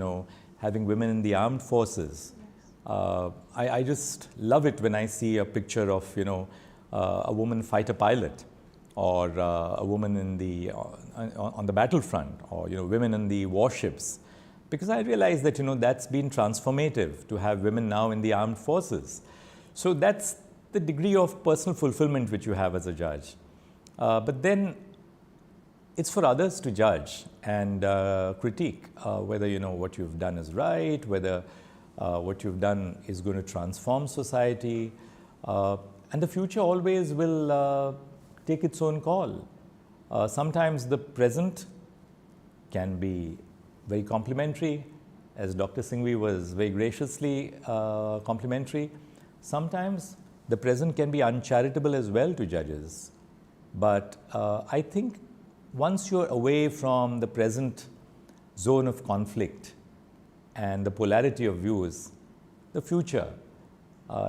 S22: having women in the armed forces, I just love it when I see a picture of a woman fighter pilot, or a woman on the battlefront, or women in the warships, because I realize that that's been transformative to have women now in the armed forces. So that's the degree of personal fulfillment which you have as a judge. But then it's for others to judge and critique whether what you've done is right, whether what you've done is going to transform society, and the future always will take its own call. Sometimes the present can be very complimentary, as Dr. Singhvi was very graciously complimentary. Sometimes the present can be uncharitable as well to judges. But I think once you're away from the present zone of conflict and the polarity of views, the future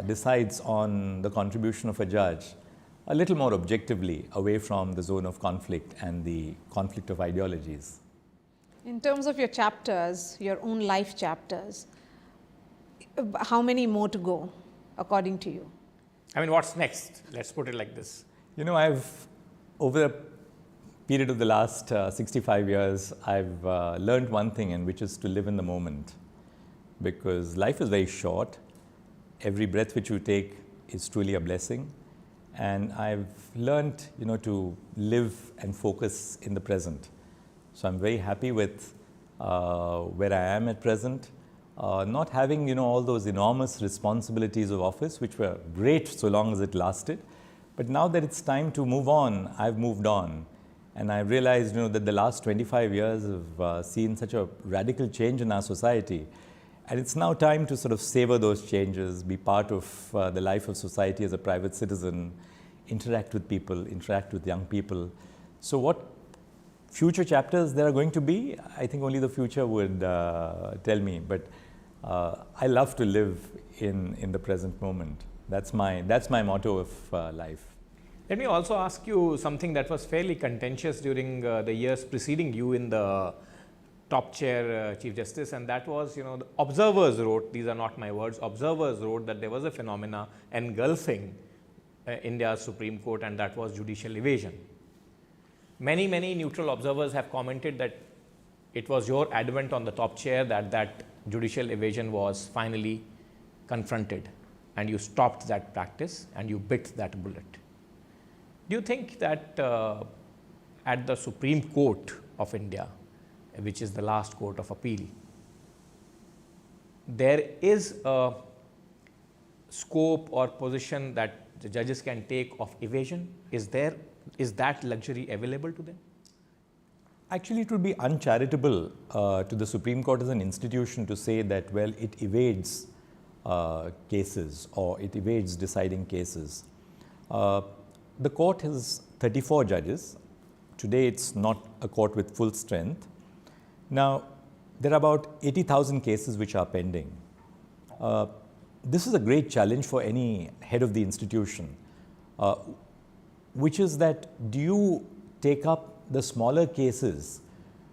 S22: decides on the contribution of a judge a little more objectively, away from the zone of conflict and the conflict of ideologies.
S2: In terms of your chapters, your own life chapters, how many more to go, according to you?
S21: I mean, what's next? Let's put it like this.
S22: I've, over the period of the last 65 years, I've learned one thing, and which is to live in the moment. Because life is very short. Every breath which you take is truly a blessing. And I've learned, to live and focus in the present. So I'm very happy with where I am at present. Not having, all those enormous responsibilities of office, which were great so long as it lasted. But now that it's time to move on, I've moved on. And I realized, that the last 25 years have seen such a radical change in our society. And it's now time to sort of savor those changes, be part of the life of society as a private citizen, interact with people, interact with young people. So what future chapters there are going to be, I think only the future would tell me. But I love to live in the present moment. That's my motto of life.
S21: Let me also ask you something that was fairly contentious during the years preceding you in the top chair Chief Justice, and that was, the observers wrote, these are not my words, observers wrote that there was a phenomena engulfing India's Supreme Court, and that was judicial evasion. Many neutral observers have commented that it was your advent on the top chair that judicial evasion was finally confronted, and you stopped that practice and you bit that bullet. Do you think that at the Supreme Court of India, which is the last court of appeal, there is a scope or position that the judges can take of evasion? Is that luxury available to them?
S22: Actually, it would be uncharitable to the Supreme Court as an institution to say that, well, it evades cases or it evades deciding cases. The court has 34 judges. Today, it's not a court with full strength. Now, there are about 80,000 cases which are pending. This is a great challenge for any head of the institution, which is that do you take up the smaller cases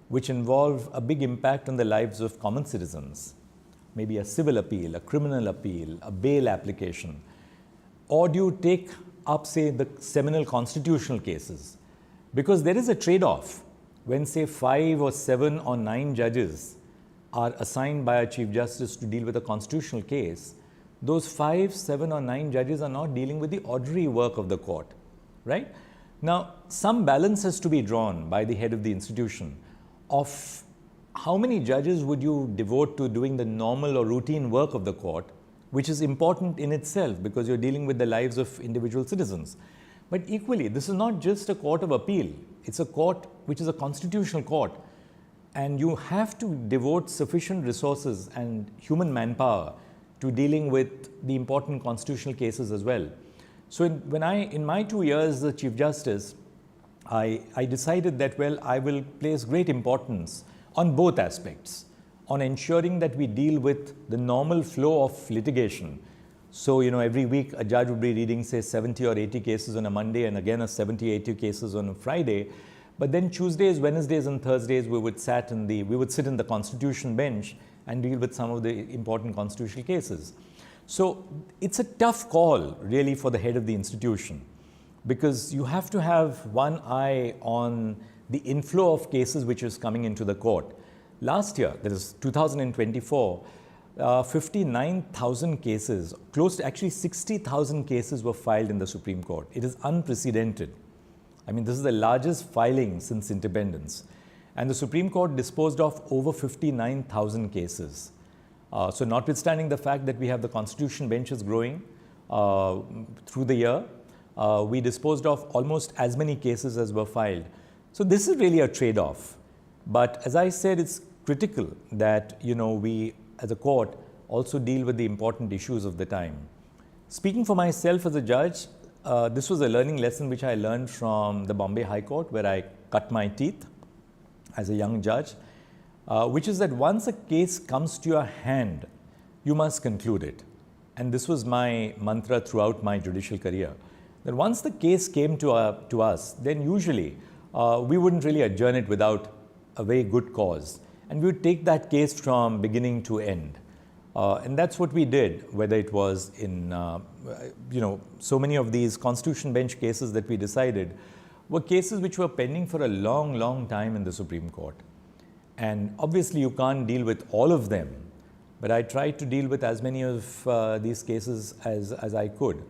S22: which involve a big impact on the lives of common citizens, maybe a civil appeal, a criminal appeal, a bail application, or do you take up, say, the seminal constitutional cases? Because there is a trade-off. When, say, 5 or 7 or 9 judges are assigned by a Chief Justice to deal with a constitutional case, those 5, 7 or 9 judges are not dealing with the ordinary work of the court, right? Now, some balance has to be drawn by the head of the institution of how many judges would you devote to doing the normal or routine work of the court, which is important in itself because you're dealing with the lives of individual citizens. But equally, this is not just a court of appeal. It's a court which is a constitutional court. And you have to devote sufficient resources and human manpower to dealing with the important constitutional cases as well. So in my 2 years as Chief Justice, I decided that, well, I will place great importance on both aspects, on ensuring that we deal with the normal flow of litigation. So, every week a judge would be reading, say, 70 or 80 cases on a Monday and again a 70, 80 cases on a Friday. But then Tuesdays, Wednesdays and Thursdays we would sit in the Constitution bench and deal with some of the important constitutional cases. So it's a tough call really for the head of the institution, because you have to have one eye on the inflow of cases which is coming into the court. Last year, that is 2024, 59,000 cases, close to actually 60,000 cases were filed in the Supreme Court. It is unprecedented. I mean, this is the largest filing since independence. And the Supreme Court disposed of over 59,000 cases. So notwithstanding the fact that we have the Constitution benches growing through the year, we disposed of almost as many cases as were filed. So this is really a trade-off. But as I said, it's critical that, we as a court also deal with the important issues of the time. Speaking for myself as a judge, this was a learning lesson which I learned from the Bombay High Court, where I cut my teeth as a young judge, which is that once a case comes to your hand, you must conclude it. And this was my mantra throughout my judicial career, that once the case came to us, then usually we wouldn't really adjourn it without a very good cause. And we would take that case from beginning to end. And that's what we did, whether it was in, so many of these Constitution bench cases that we decided were cases which were pending for a long, long time in the Supreme Court. And obviously you can't deal with all of them, but I tried to deal with as many of these cases as I could.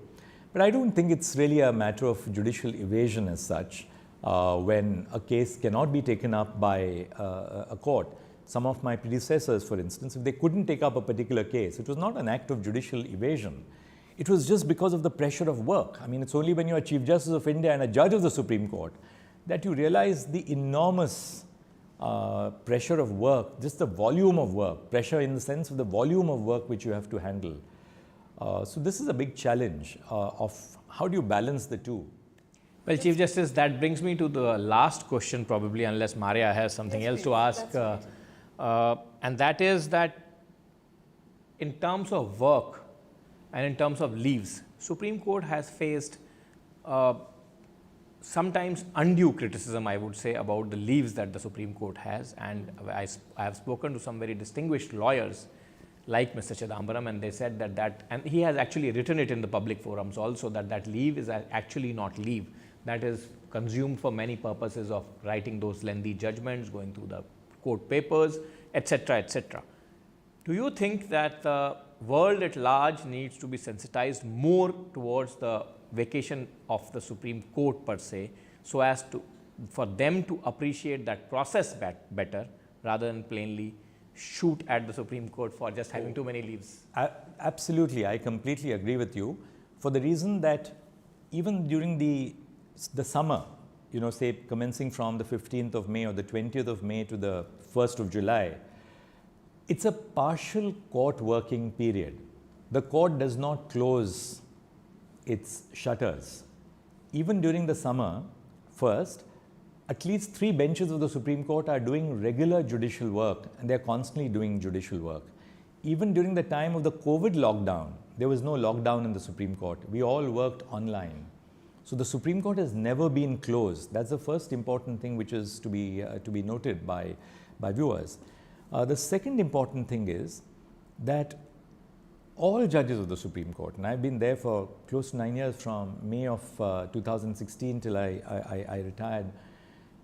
S22: But I don't think it's really a matter of judicial evasion as such, when a case cannot be taken up by a court. Some of my predecessors, for instance, if they couldn't take up a particular case, it was not an act of judicial evasion. It was just because of the pressure of work. I mean, it's only when you're a Chief Justice of India and a judge of the Supreme Court that you realize the enormous pressure of work, just the volume of work, pressure in the sense of the volume of work which you have to handle. So this is a big challenge of how do you balance the two.
S21: Well, Chief Justice, that brings me to the last question probably, unless Marya has something else to ask. And that is that in terms of work and in terms of leaves, Supreme Court has faced sometimes undue criticism, I would say, about the leaves that the Supreme Court has. And I have spoken to some very distinguished lawyers like Mr. Chidambaram, and they said that, and he has actually written it in the public forums also, that leave is actually not leave. That is consumed for many purposes of writing those lengthy judgments, going through the court papers, etc., etc. Do you think that the world at large needs to be sensitized more towards the vacation of the Supreme Court per se, so as to, for them to appreciate that process better, rather than plainly shoot at the Supreme Court for just having too many leaves?
S22: Absolutely, I completely agree with you, for the reason that even during the summer, say commencing from the 15th of May or the 20th of May to the 1st of July, it's a partial court working period. The court does not close its shutters. Even during the summer, first, at least 3 benches of the Supreme Court are doing regular judicial work, and they're constantly doing judicial work. Even during the time of the COVID lockdown, there was no lockdown in the Supreme Court. We all worked online. So the Supreme Court has never been closed. That's the first important thing which is to be noted by viewers. The second important thing is that all judges of the Supreme Court, and I've been there for close to 9 years, from May of 2016 till I retired,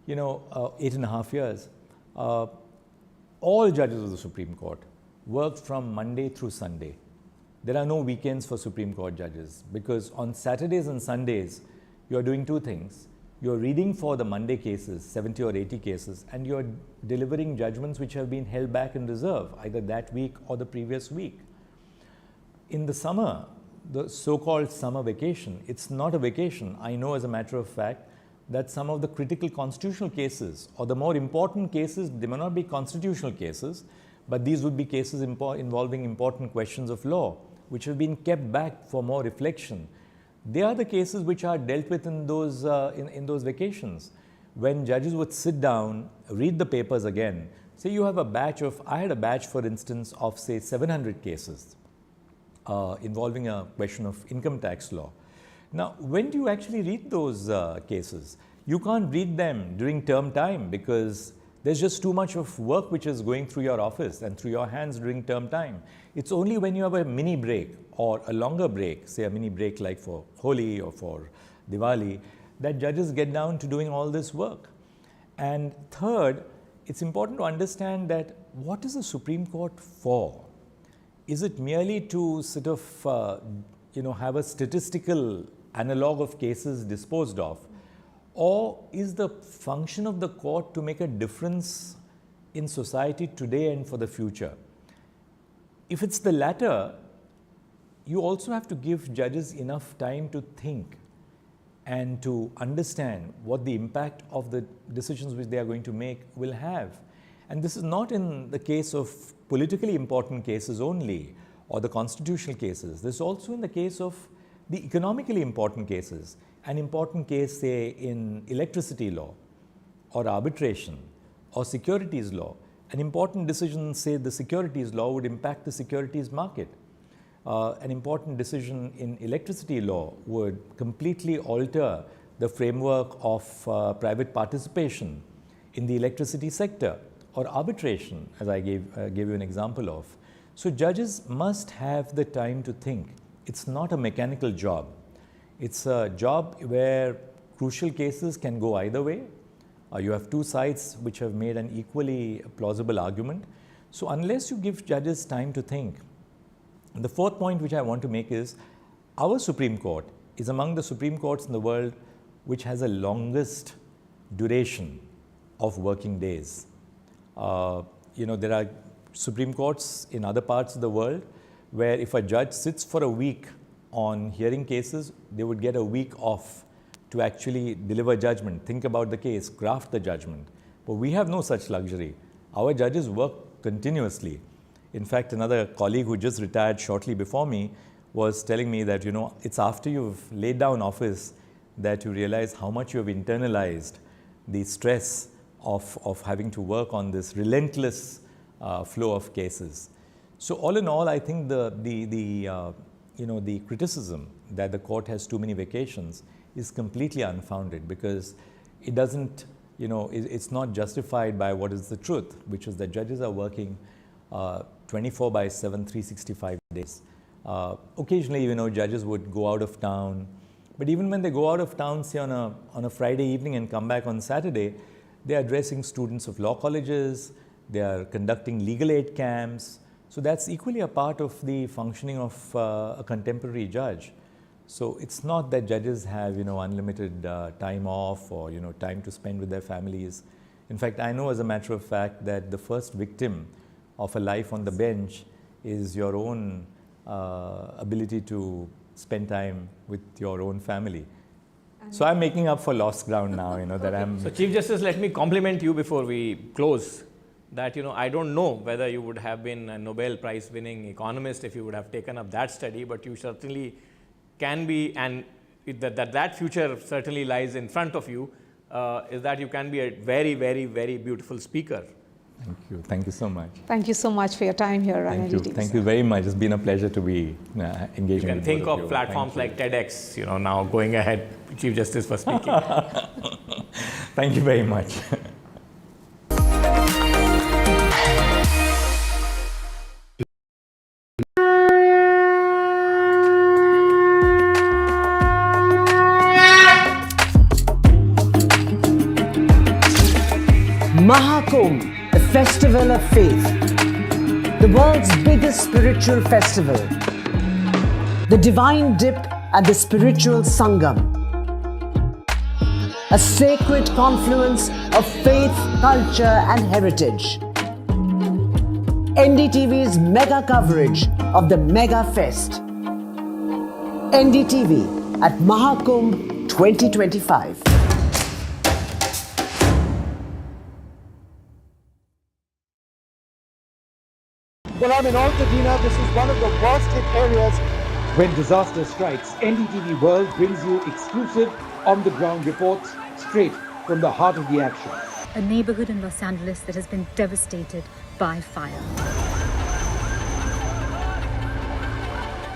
S22: 8.5 years, all judges of the Supreme Court worked from Monday through Sunday. There are no weekends for Supreme Court judges, because on Saturdays and Sundays, you are doing 2 things. you're reading for the Monday cases, 70 or 80 cases, and you're delivering judgments which have been held back in reserve, either that week or the previous week. In the summer, the so-called summer vacation, it's not a vacation. I know as a matter of fact that some of the critical constitutional cases or the more important cases, they may not be constitutional cases, but these would be cases involving important questions of law, which have been kept back for more reflection. They are the cases which are dealt with in those vacations, when judges would sit down, read the papers again. Say you have a batch of, I had a batch for instance of say 700 cases involving a question of income tax law. Now, when do you actually read those cases? You can't read them during term time because there's just too much of work which is going through your office and through your hands during term time. It's only when you have a mini break or a longer break, say a mini break like for Holi or for Diwali, that judges get down to doing all this work. And third, it's important to understand that what is the Supreme Court for? Is it merely to sort of, have a statistical analog of cases disposed of? Or is the function of the court to make a difference in society today and for the future? If it's the latter, you also have to give judges enough time to think and to understand what the impact of the decisions which they are going to make will have. And this is not in the case of politically important cases only or the constitutional cases. This is also in the case of the economically important cases. An important case, say, in electricity law or arbitration or securities law. An important decision, say, the securities law would impact the securities market. An important decision in electricity law would completely alter the framework of private participation in the electricity sector, or arbitration, as I gave you an example of. So judges must have the time to think. It's not a mechanical job. It's a job where crucial cases can go either way. You have two sides which have made an equally plausible argument. So unless you give judges time to think. And the fourth point which I want to make is, our Supreme Court is among the Supreme Courts in the world which has the longest duration of working days. There are Supreme Courts in other parts of the world where if a judge sits for a week on hearing cases, they would get a week off to actually deliver judgment, think about the case, craft the judgment. But we have no such luxury. Our judges work continuously. In fact, another colleague who just retired shortly before me was telling me that, it's after you've laid down office that you realize how much you have internalized the stress of having to work on this relentless flow of cases. So all in all, I think the criticism that the court has too many vacations is completely unfounded, because it doesn't, it's not justified by what is the truth, which is that judges are working 24/7, 365 days. Occasionally, judges would go out of town, but even when they go out of town, say on a Friday evening and come back on Saturday, they are addressing students of law colleges, they are conducting legal aid camps. So that's equally a part of the functioning of a contemporary judge. So it's not that judges have, unlimited time off or, time to spend with their families. In fact, I know as a matter of fact that the first victim of a life on the bench is your own ability to spend time with your own family. So I'm making up for lost ground now, that I'm...
S21: So Chief Justice, let me compliment you before we close. That, I don't know whether you would have been a Nobel Prize winning economist if you would have taken up that study, but you certainly can be, and that future certainly lies in front of you, is that you can be a very, very, very beautiful speaker.
S22: Thank you. Thank you so much.
S2: Thank you so much for your time here on NDTV.
S22: Thank you very much. It's been a pleasure to be engaging with you.
S21: You can think of platforms like TEDx, now going ahead, Chief Justice, for speaking.
S22: Thank you very much.
S1: Mahakumbh, the festival of faith, the world's biggest spiritual festival, the divine dip at the spiritual Sangam. a sacred confluence of faith, culture, and heritage. NDTV's mega coverage of the Mega Fest. NDTV at Mahakumbh 2025.
S4: Well, I'm in Altadena. This is one of the worst hit areas. When disaster strikes, NDTV World brings you exclusive on-the-ground reports straight from the heart of the action.
S3: A neighborhood in Los Angeles that has been devastated by fire.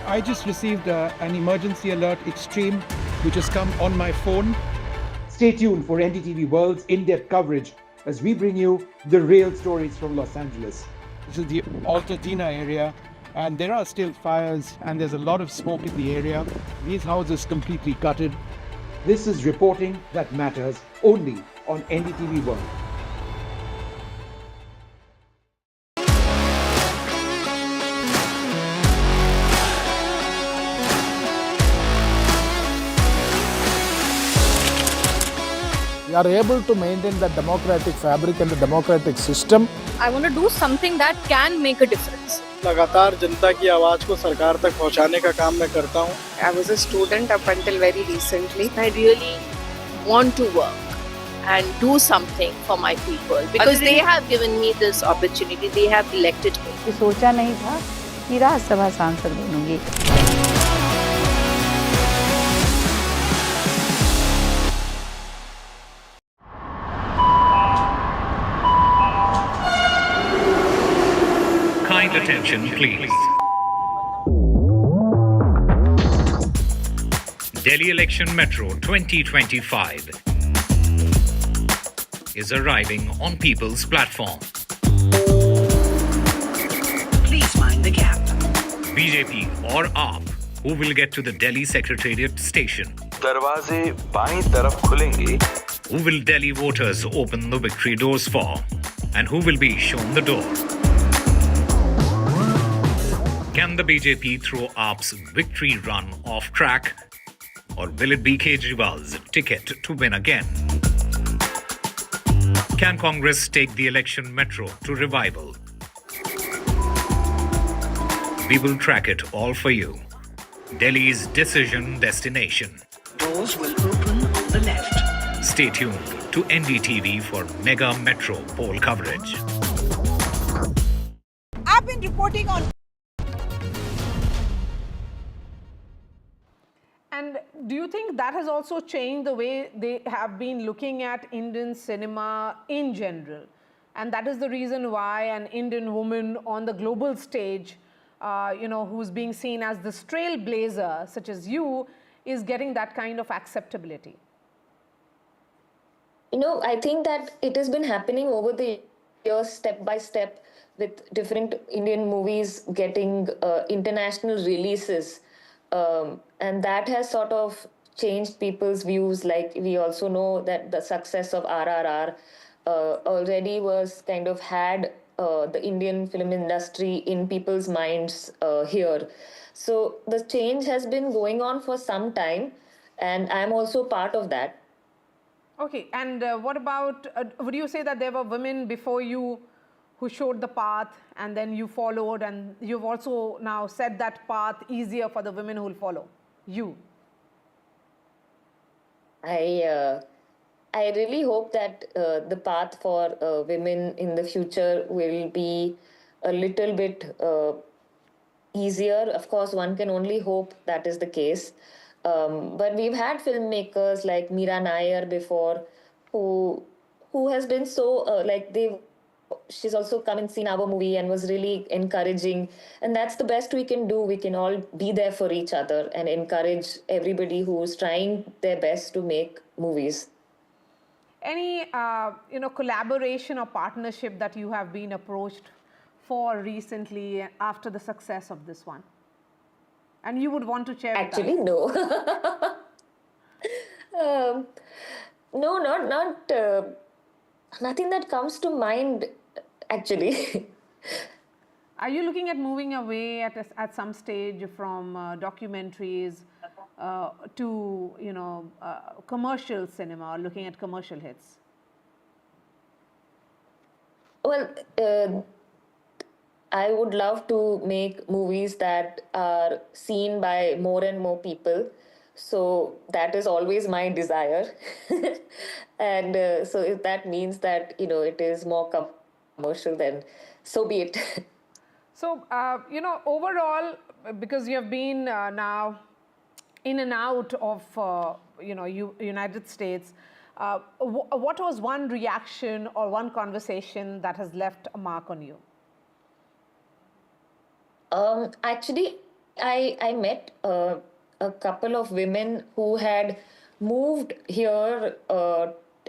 S6: I just received an emergency alert extreme, which has come on my phone.
S4: Stay tuned for NDTV World's in-depth coverage as we bring you the real stories from Los Angeles.
S6: This is the Altadena area, and there are still fires, and there's a lot of smoke in the area. These houses completely gutted.
S4: This is reporting that matters only on NDTV World.
S7: We are able to maintain the democratic fabric and the democratic system.
S3: I want to do something that can make a difference.
S9: लगातार जनता की आवाज को सरकार तक पहुंचाने का काम मैं करता हूं.
S10: I was a student up until very recently.
S8: I really want to work and do something for my people because they have given me this opportunity. They have elected me.
S11: सोचा नहीं था कि राज्यसभा सांसद बनूंगी.
S12: Kind attention, please. Delhi Election Metro 2025 is arriving on people's platform.
S13: Please mind the gap.
S12: BJP or AAP, who will get to the Delhi Secretariat station?
S14: दरवाजे बाईं तरफ खुलेंगे.
S12: Who will Delhi voters open the victory doors for? And who will be shown the door? Can the BJP throw AAP's victory run off track? Or will it be Kejriwal's ticket to win again? Can Congress take the election metro to revival? We will track it all for you. Delhi's decision destination.
S13: Doors will open on the left.
S12: Stay tuned to NDTV for mega metro poll coverage.
S15: I've been reporting on.
S2: And do you think that has also changed the way they have been looking at Indian cinema in general? And that is the reason why an Indian woman on the global stage, who's being seen as this trailblazer, such as you, is getting that kind of acceptability.
S5: I think that it has been happening over the years, step by step, with different Indian movies getting international releases. And that has sort of changed people's views. Like, we also know that the success of RRR already was kind of had the Indian film industry in people's minds here. So the change has been going on for some time, and I'm also part of that.
S2: Okay, and what about, would you say that there were women before you who showed the path and then you followed, and you've also now set that path easier for the women who will follow you?
S5: I really hope that the path for women in the future will be a little bit easier. Of course, one can only hope that is the case. But we've had filmmakers like Meera Nair before, who has been so she's also come and seen our movie and was really encouraging. And that's the best we can do. We can all be there for each other and encourage everybody who's trying their best to make movies.
S2: Any collaboration or partnership that you have been approached for recently after the success of this one, and you would want to share?
S5: Actually, no. No, not nothing that comes to mind, actually.
S2: Are you looking at moving away at some stage from documentaries to commercial cinema or looking at commercial hits?
S5: Well, I would love to make movies that are seen by more and more people. So that is always my desire. And so if that means that, it is more commercial, then so be it.
S2: So, overall, because you have been now in and out of, United States, what was one reaction or one conversation that has left a mark on you?
S5: Actually, I met a couple of women who had moved here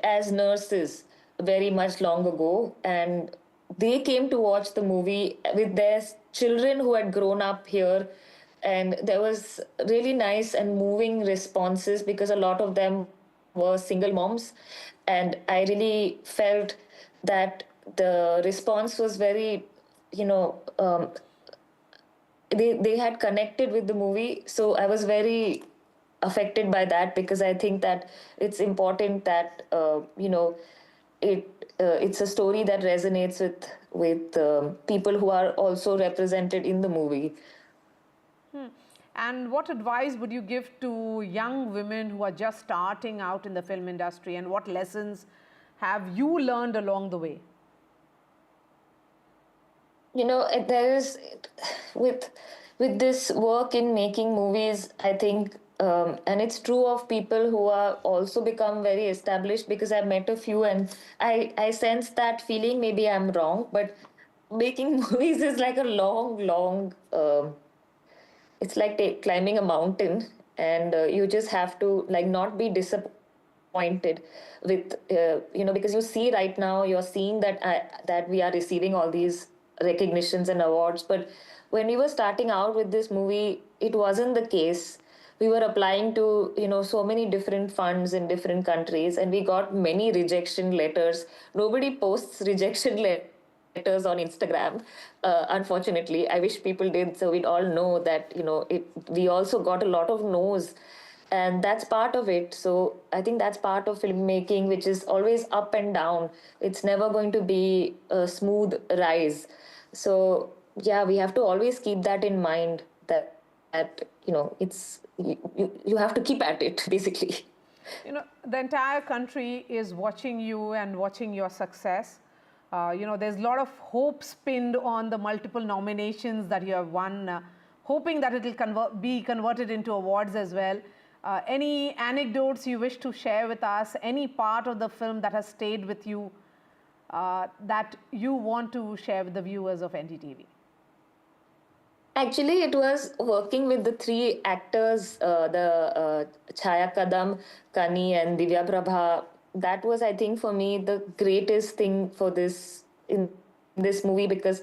S5: as nurses very much long ago, and they came to watch the movie with their children who had grown up here, and there was really nice and moving responses because a lot of them were single moms, and I really felt that the response was very, they had connected with the movie. So I was very affected by that, because I think that it's important that, it's a story that resonates with people who are also represented in the movie.
S2: And what advice would you give to young women who are just starting out in the film industry, and what lessons have you learned along the way?
S5: There is, with this work in making movies, I think, and it's true of people who are also become very established, because I've met a few and I sense that feeling. Maybe I'm wrong, but making movies is like a long, it's like climbing a mountain, and you just have to not be disappointed with, because you see right now, you're seeing that we are receiving all these recognitions and awards. But when we were starting out with this movie, it wasn't the case. We were applying to, so many different funds in different countries, and we got many rejection letters. Nobody posts rejection letters on Instagram, unfortunately. I wish people did, so we'd all know that, we also got a lot of no's, and that's part of it. So I think that's part of filmmaking, which is always up and down. It's never going to be a smooth rise. So yeah, we have to always keep that in mind, that it's you have to keep at it, basically.
S2: The entire country is watching you and watching your success. There's a lot of hopes pinned on the multiple nominations that you have won, hoping that it will be converted into awards as well. Any anecdotes you wish to share with us? Any part of the film that has stayed with you that you want to share with the viewers of NDTV?
S5: Actually, it was working with the three actors, the Chaya Kadam, Kani, and Divya Prabha. That was, I think, for me, the greatest thing for this movie, because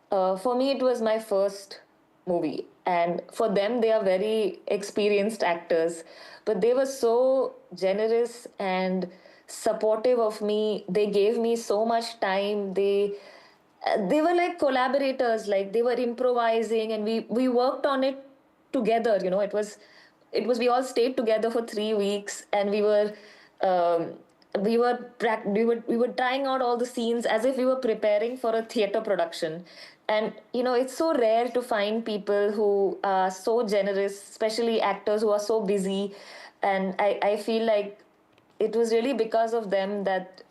S5: for me, it was my first movie. And for them, they are very experienced actors, but they were so generous and supportive of me. They gave me so much time. They were like collaborators, like they were improvising, and we worked on it together. We all stayed together for 3 weeks, and we were trying out all the scenes as if we were preparing for a theater production. And it's so rare to find people who are so generous, especially actors who are so busy. And I feel like it was really because of them that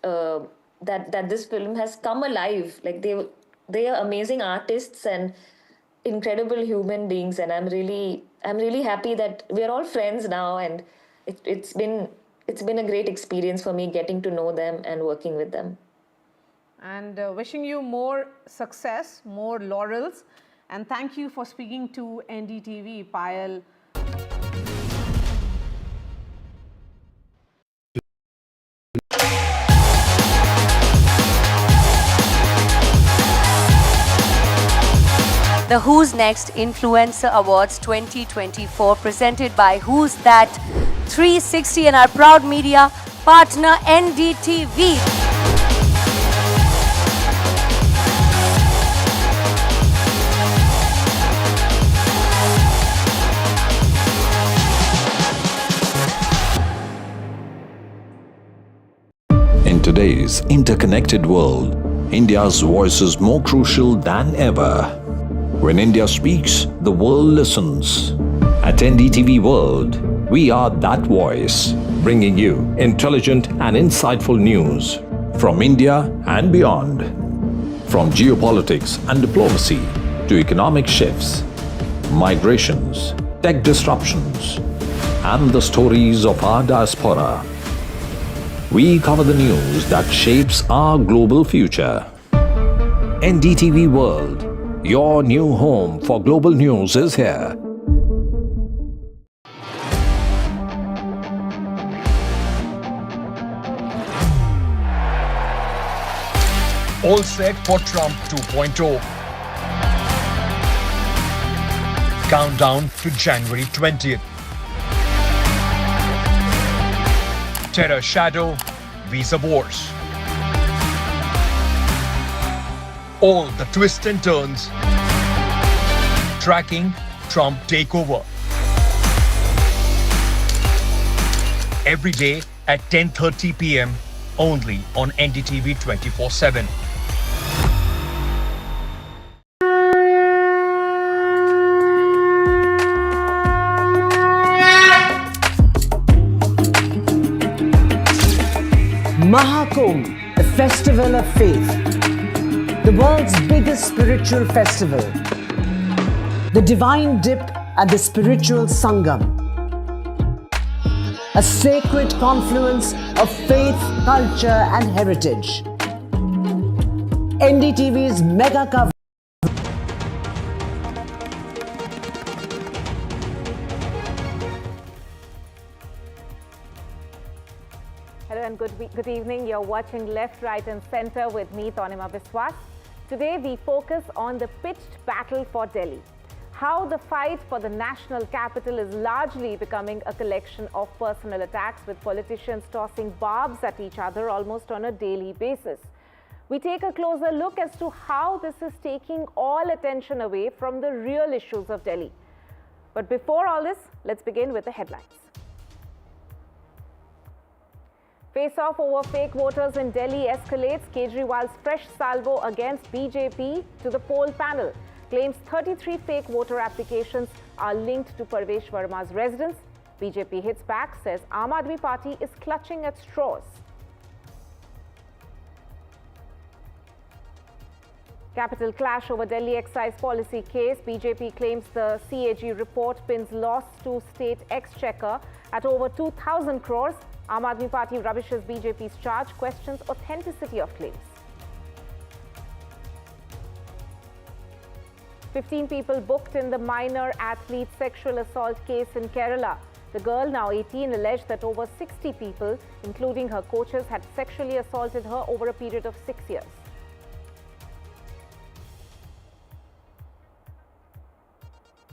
S5: that this film has come alive. Like they are amazing artists and incredible human beings, and I'm really happy that we're all friends now, and it's been a great experience for me getting to know them and working with them.
S2: And wishing you more success, more laurels, and thank you for speaking to NDTV, Payal.
S19: The Who's Next Influencer Awards 2024, presented by Who's That 360 and our proud media partner NDTV.
S20: today's interconnected world, India's voice is more crucial than ever. When India speaks, the world listens. At NDTV World, we are that voice, bringing you intelligent and insightful news from India and beyond. From geopolitics and diplomacy to economic shifts, migrations, tech disruptions, and the stories of our diaspora. We cover the news that shapes our global future. NDTV World, your new home for global news, is here.
S16: All set for Trump 2.0. Countdown to January 20th. Terror shadow, visa wars. All the twists and turns. Tracking Trump takeover. Every day at 10:30 p.m. only on NDTV 24/7.
S1: Mahakumbh, the festival of faith, the world's biggest spiritual festival, the divine dip at the spiritual sangam, a sacred confluence of faith, culture and heritage. NDTV's mega coverage.
S2: Hello and good evening. You're watching Left, Right and Centre with me, Tanima Biswas. Today we focus on the pitched battle for Delhi. How the fight for the national capital is largely becoming a collection of personal attacks, with politicians tossing barbs at each other almost on a daily basis. We take a closer look as to how this is taking all attention away from the real issues of Delhi. But before all this, let's begin with the headlines. Face-off over fake voters in Delhi escalates. Kejriwal's fresh salvo against BJP to the poll panel. Claims 33 fake voter applications are linked to Parvesh Verma's residence. BJP hits back, says Aam Aadmi Party is clutching at straws. Capital clash over Delhi excise policy case. BJP claims the CAG report pins loss to state exchequer at over 2,000 crores. Aam Aadmi Party rubbishes BJP's charge, questions authenticity of claims. 15 people booked in the minor athlete sexual assault case in Kerala. The girl, now 18, alleged that over 60 people, including her coaches, had sexually assaulted her over a period of 6 years.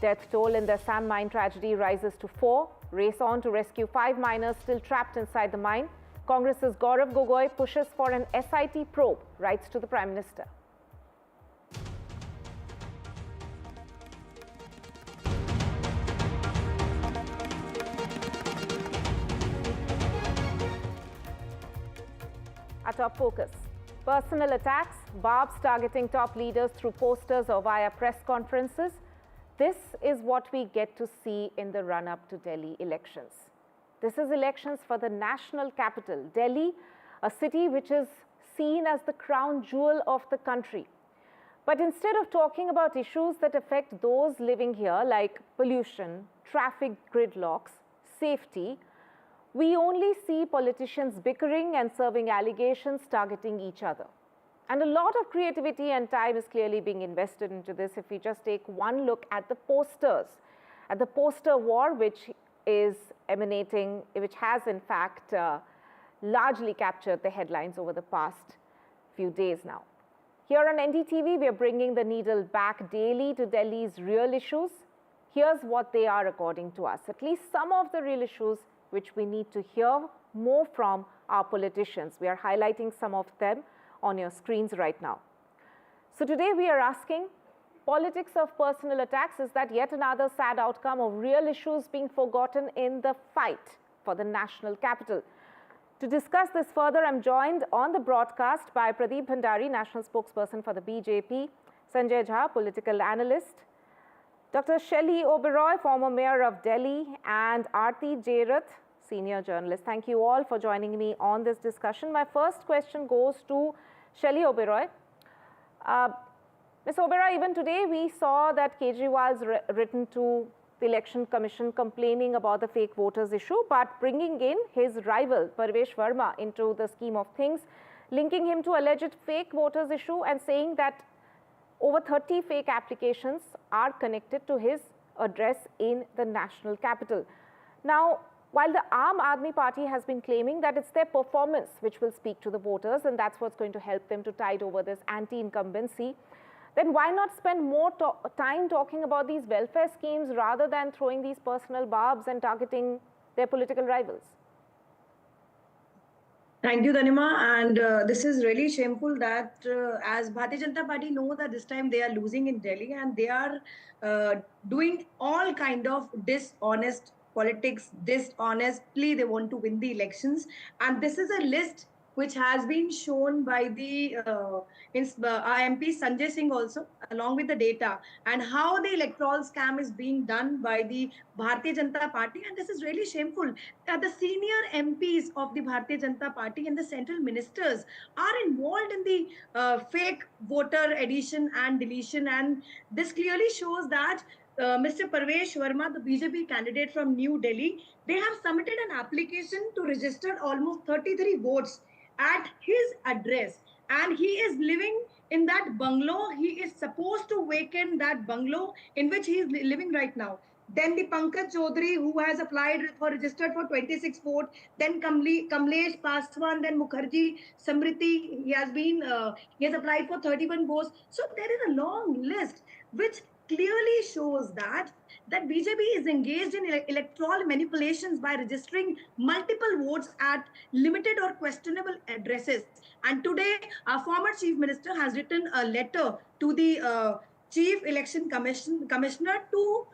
S2: Death toll in the Assam mine tragedy rises to 4. Race on to rescue 5 miners still trapped inside the mine. Congress's Gaurav Gogoi pushes for an SIT probe, writes to the Prime Minister. Our top focus: personal attacks, barbs targeting top leaders through posters or via press conferences. This is what we get to see in the run-up to Delhi elections. This is elections for the national capital, Delhi, a city which is seen as the crown jewel of the country. But instead of talking about issues that affect those living here, like pollution, traffic gridlocks, safety, we only see politicians bickering and serving allegations targeting each other. And a lot of creativity and time is clearly being invested into this. If we just take one look at the posters, at the poster war, which is emanating, which has in fact largely captured the headlines over the past few days now. Here on NDTV, we are bringing the needle back daily to Delhi's real issues. Here's what they are according to us, at least some of the real issues which we need to hear more from our politicians. We are highlighting some of them on your screens right now. So today we are asking, politics of personal attacks, is that yet another sad outcome of real issues being forgotten in the fight for the national capital?
S17: To discuss this further, I'm joined on the broadcast by Pradeep Bhandari, National Spokesperson for the BJP, Sanjay Jha, Political Analyst, Dr. Shelley Oberoi, former Mayor of Delhi, and Aarti Jairath, Senior Journalist. Thank you all for joining me on this discussion. My first question goes to Shelley Oberoi. Ms. Oberoi, even today we saw that Kejriwal's written to the Election Commission complaining about the fake voters issue, but bringing in his rival Parvesh Verma into the scheme of things, linking him to alleged fake voters issue and saying that over 30 fake applications are connected to his address in the national capital. Now, while the Aam Aadmi Party has been claiming that it's their performance which will speak to the voters and that's what's going to help them to tide over this anti-incumbency, then why not spend more time talking about these welfare schemes rather than throwing these personal barbs and targeting their political rivals?
S18: Thank you, Danima. And this is really shameful that as Bharatiya Janata Party know that this time they are losing in Delhi and they are doing all kind of dishonest politics, dishonestly they want to win the elections. And this is a list which has been shown by the MP Sanjay Singh also, along with the data, and how the electoral scam is being done by the Bharatiya Janata Party. And this is really shameful that the senior MPs of the Bharatiya Janata Party and the central ministers are involved in the fake voter addition and deletion. And this clearly shows that Mr. Parvesh Verma, the BJP candidate from New Delhi, they have submitted an application to register almost 33 votes at his address, and he is living in that bungalow. He is supposed to vacate that bungalow in which he is living right now. Then the Pankaj Chaudhary, who has applied for registered for 26 votes, then Kamlesh Paswan, then Mukherjee Samriti, he has applied for 31 votes. So there is a long list which clearly shows that BJP is engaged in electoral manipulations by registering multiple votes at limited or questionable addresses. And today, our former Chief Minister has written a letter to the Chief Election Commissioner to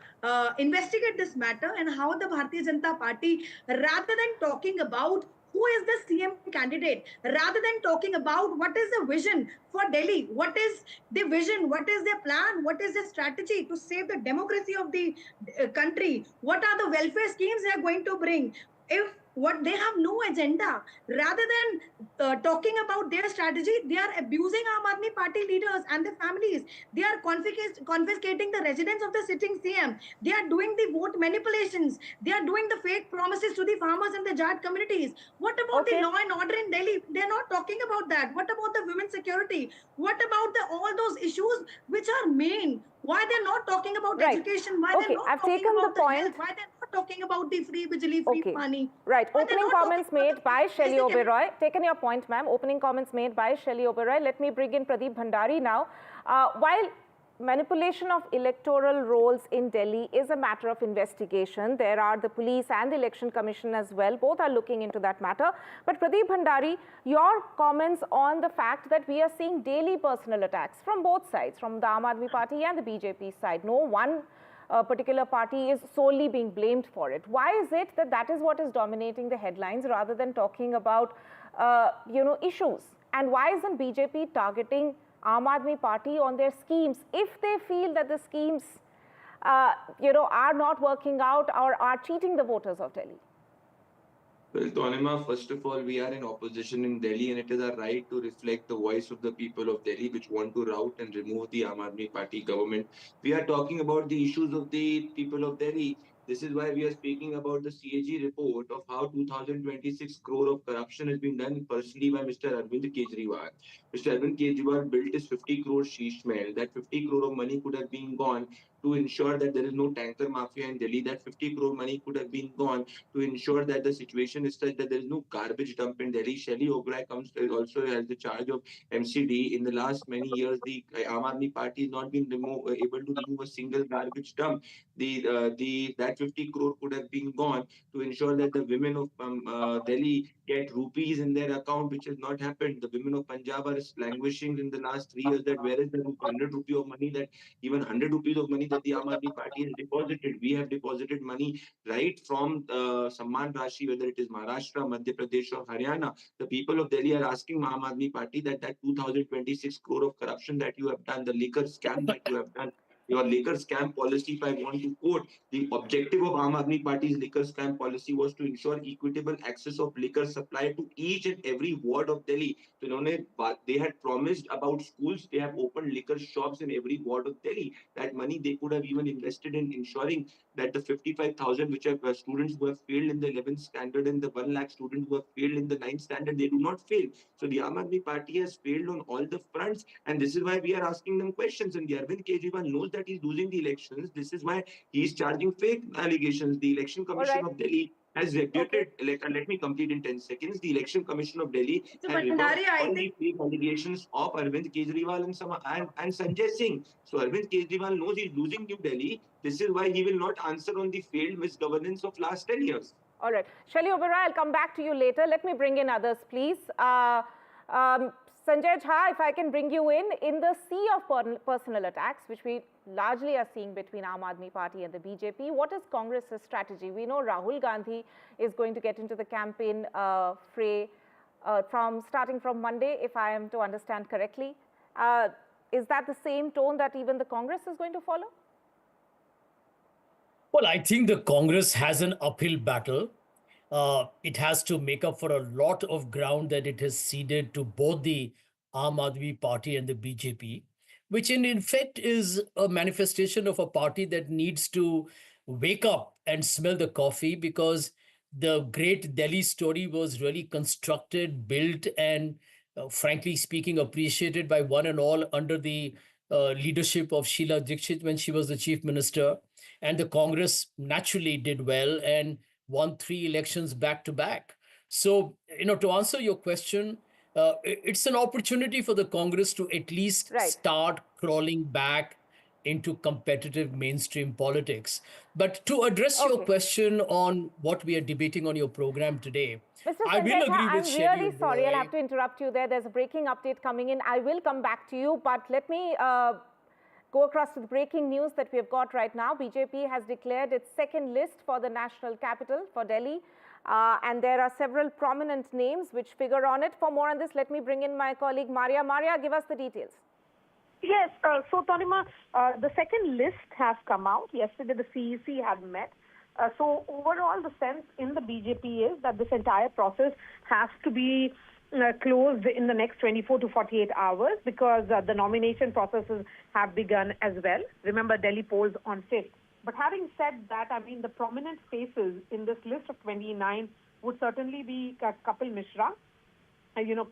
S18: investigate this matter and how the Bharatiya Janata Party, rather than talking about who is the CM candidate, rather than talking about what is the vision for Delhi, what is the vision, what is their plan, what is their strategy to save the democracy of the country, what are the welfare schemes they are going to bring, they have no agenda. Rather than talking about their strategy, they are abusing Aam Aadmi Party leaders and their families. They are confiscating the residence of the sitting CM. They are doing the vote manipulations. They are doing the fake promises to the farmers and the Jat communities. What about the law and order in Delhi? They are not talking about that. What about the women's security? What about all those issues which are main? Why they're not talking about education? Why they're not talking about the health? Why they're not talking about the free bijli, free money?
S17: Right. Opening comments made by Shelley Oberoi. Taken your point, ma'am. Opening comments made by Shelley Oberoi. Let me bring in Pradeep Bhandari now. While manipulation of electoral rolls in Delhi is a matter of investigation, there are the police and the Election Commission as well. Both are looking into that matter. But Pradeep Bhandari, your comments on the fact that we are seeing daily personal attacks from both sides, from the Aam Aadmi Party and the BJP side. No one particular party is solely being blamed for it. Why is it that that is what is dominating the headlines rather than talking about issues? And why isn't BJP targeting Aam Aadmi Party on their schemes if they feel that the schemes are not working out or are cheating the voters of Delhi?
S23: Well, Tanima, first of all, we are in opposition in Delhi and it is our right to reflect the voice of the people of Delhi which want to rout and remove the Aam Aadmi Party government. We are talking about the issues of the people of Delhi. This is why we are speaking about the CAG report of how 2026 crore of corruption has been done personally by Mr. Arvind Kejriwal. Mr. Arvind Kejriwal built his 50 crore sheesh mahal. That 50 crore of money could have been gone to ensure that there is no tanker mafia in Delhi. That 50 crore money could have been gone to ensure that the situation is such that there is no garbage dump in Delhi. Shelley Oberoi also has the charge of MCD. In the last many years, the Aam Aadmi Party has not been able to remove a single garbage dump. That 50 crore could have been gone to ensure that the women of Delhi get rupees in their account, which has not happened. The women of Punjab are languishing in the last 3 years. That where is the 100 rupee of money, that even 100 rupees of money that the Aam Aadmi Party has deposited. We have deposited money right from Samman Rashi, whether it is Maharashtra, Madhya Pradesh or Haryana. The people of Delhi are asking Aam Aadmi Party that 2026 crore of corruption that you have done, the liquor scam that you have done, your liquor scam policy, if I want to quote, the objective of Aam Aadmi Party's liquor scam policy was to ensure equitable access of liquor supply to each and every ward of Delhi. So they had promised about schools, they have opened liquor shops in every ward of Delhi. That money they could have even invested in ensuring that the 55,000 which are students who have failed in the 11th standard and the 1 lakh students who have failed in the 9th standard, they do not fail. So the Aam Aadmi Party has failed on all the fronts, and this is why we are asking them questions. And the Arvind Kejriwal knows that he's losing the elections. This is why he's charging fake allegations. The Election Commission of Delhi has reputed, let me complete in 10 seconds. The Election Commission of Delhi has reversed all the fake allegations of Arvind Kejriwal and Sanjay Singh. So Arvind Kejriwal knows he's losing New Delhi. This is why he will not answer on the failed misgovernance of last 10 years.
S17: All right. Shelley Oberoi, I'll come back to you later. Let me bring in others, please. Sanjay Jha, if I can bring you in the sea of personal attacks, which we largely are seeing between Aam Aadmi Party and the BJP, what is Congress's strategy? We know Rahul Gandhi is going to get into the campaign fray starting from Monday, if I am to understand correctly. Is that the same tone that even the Congress is going to follow?
S6: Well, I think the Congress has an uphill battle. It has to make up for a lot of ground that it has ceded to both the Aam Aadmi Party and the BJP, which in effect is a manifestation of a party that needs to wake up and smell the coffee, because the great Delhi story was really constructed, built, and frankly speaking, appreciated by one and all under the leadership of Sheila Dikshit when she was the chief minister. And the Congress naturally did well and won 3 elections back to back. So, to answer your question, it's an opportunity for the Congress to at least start crawling back into competitive mainstream politics. But to address your question on what we are debating on your program today,
S17: Mr.
S6: I will agree with Shelley.
S17: I'm really sorry, I'll have to interrupt you there. There's a breaking update coming in. I will come back to you, but let me go across to the breaking news that we have got right now. BJP has declared its second list for the national capital, for Delhi. And there are several prominent names which figure on it. For more on this, let me bring in my colleague Marya. Marya, give us the details.
S21: Yes, so Tanima, the second list has come out. Yesterday the CEC had met. So overall the sense in the BJP is that this entire process has to be closed in the next 24 to 48 hours because the nomination processes have begun as well. Remember, Delhi polls on 5th. But having said that, I mean, the prominent faces in this list of 29 would certainly be Kapil Mishra,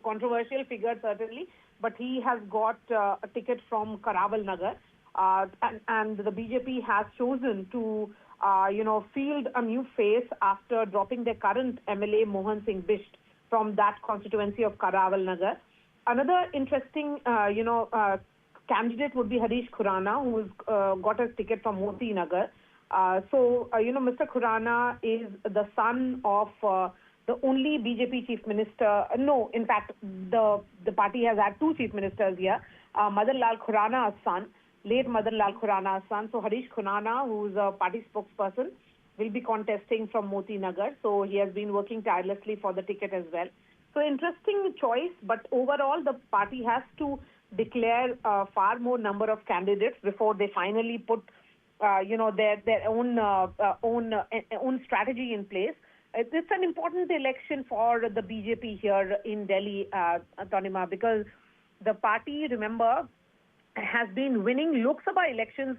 S21: controversial figure certainly, but he has got a ticket from Karawal Nagar, and the BJP has chosen to, field a new face after dropping their current MLA Mohan Singh Bisht from that constituency of Karawal Nagar. Another interesting, candidate would be Harish Khurana, who's got a ticket from Moti Nagar. Mr. Khurana is the son of the only BJP chief minister. No, in fact, the party has had 2 chief ministers here. Madan Lal Khurana's son, late Madan Lal Khurana's son. So Harish Khurana, who's a party spokesperson, will be contesting from Moti Nagar. So he has been working tirelessly for the ticket as well. So interesting choice, but overall the party has to declare far more number of candidates before they finally put, their own strategy in place. It's an important election for the BJP here in Delhi, Tanima, because the party, remember, has been winning Lok Sabha elections.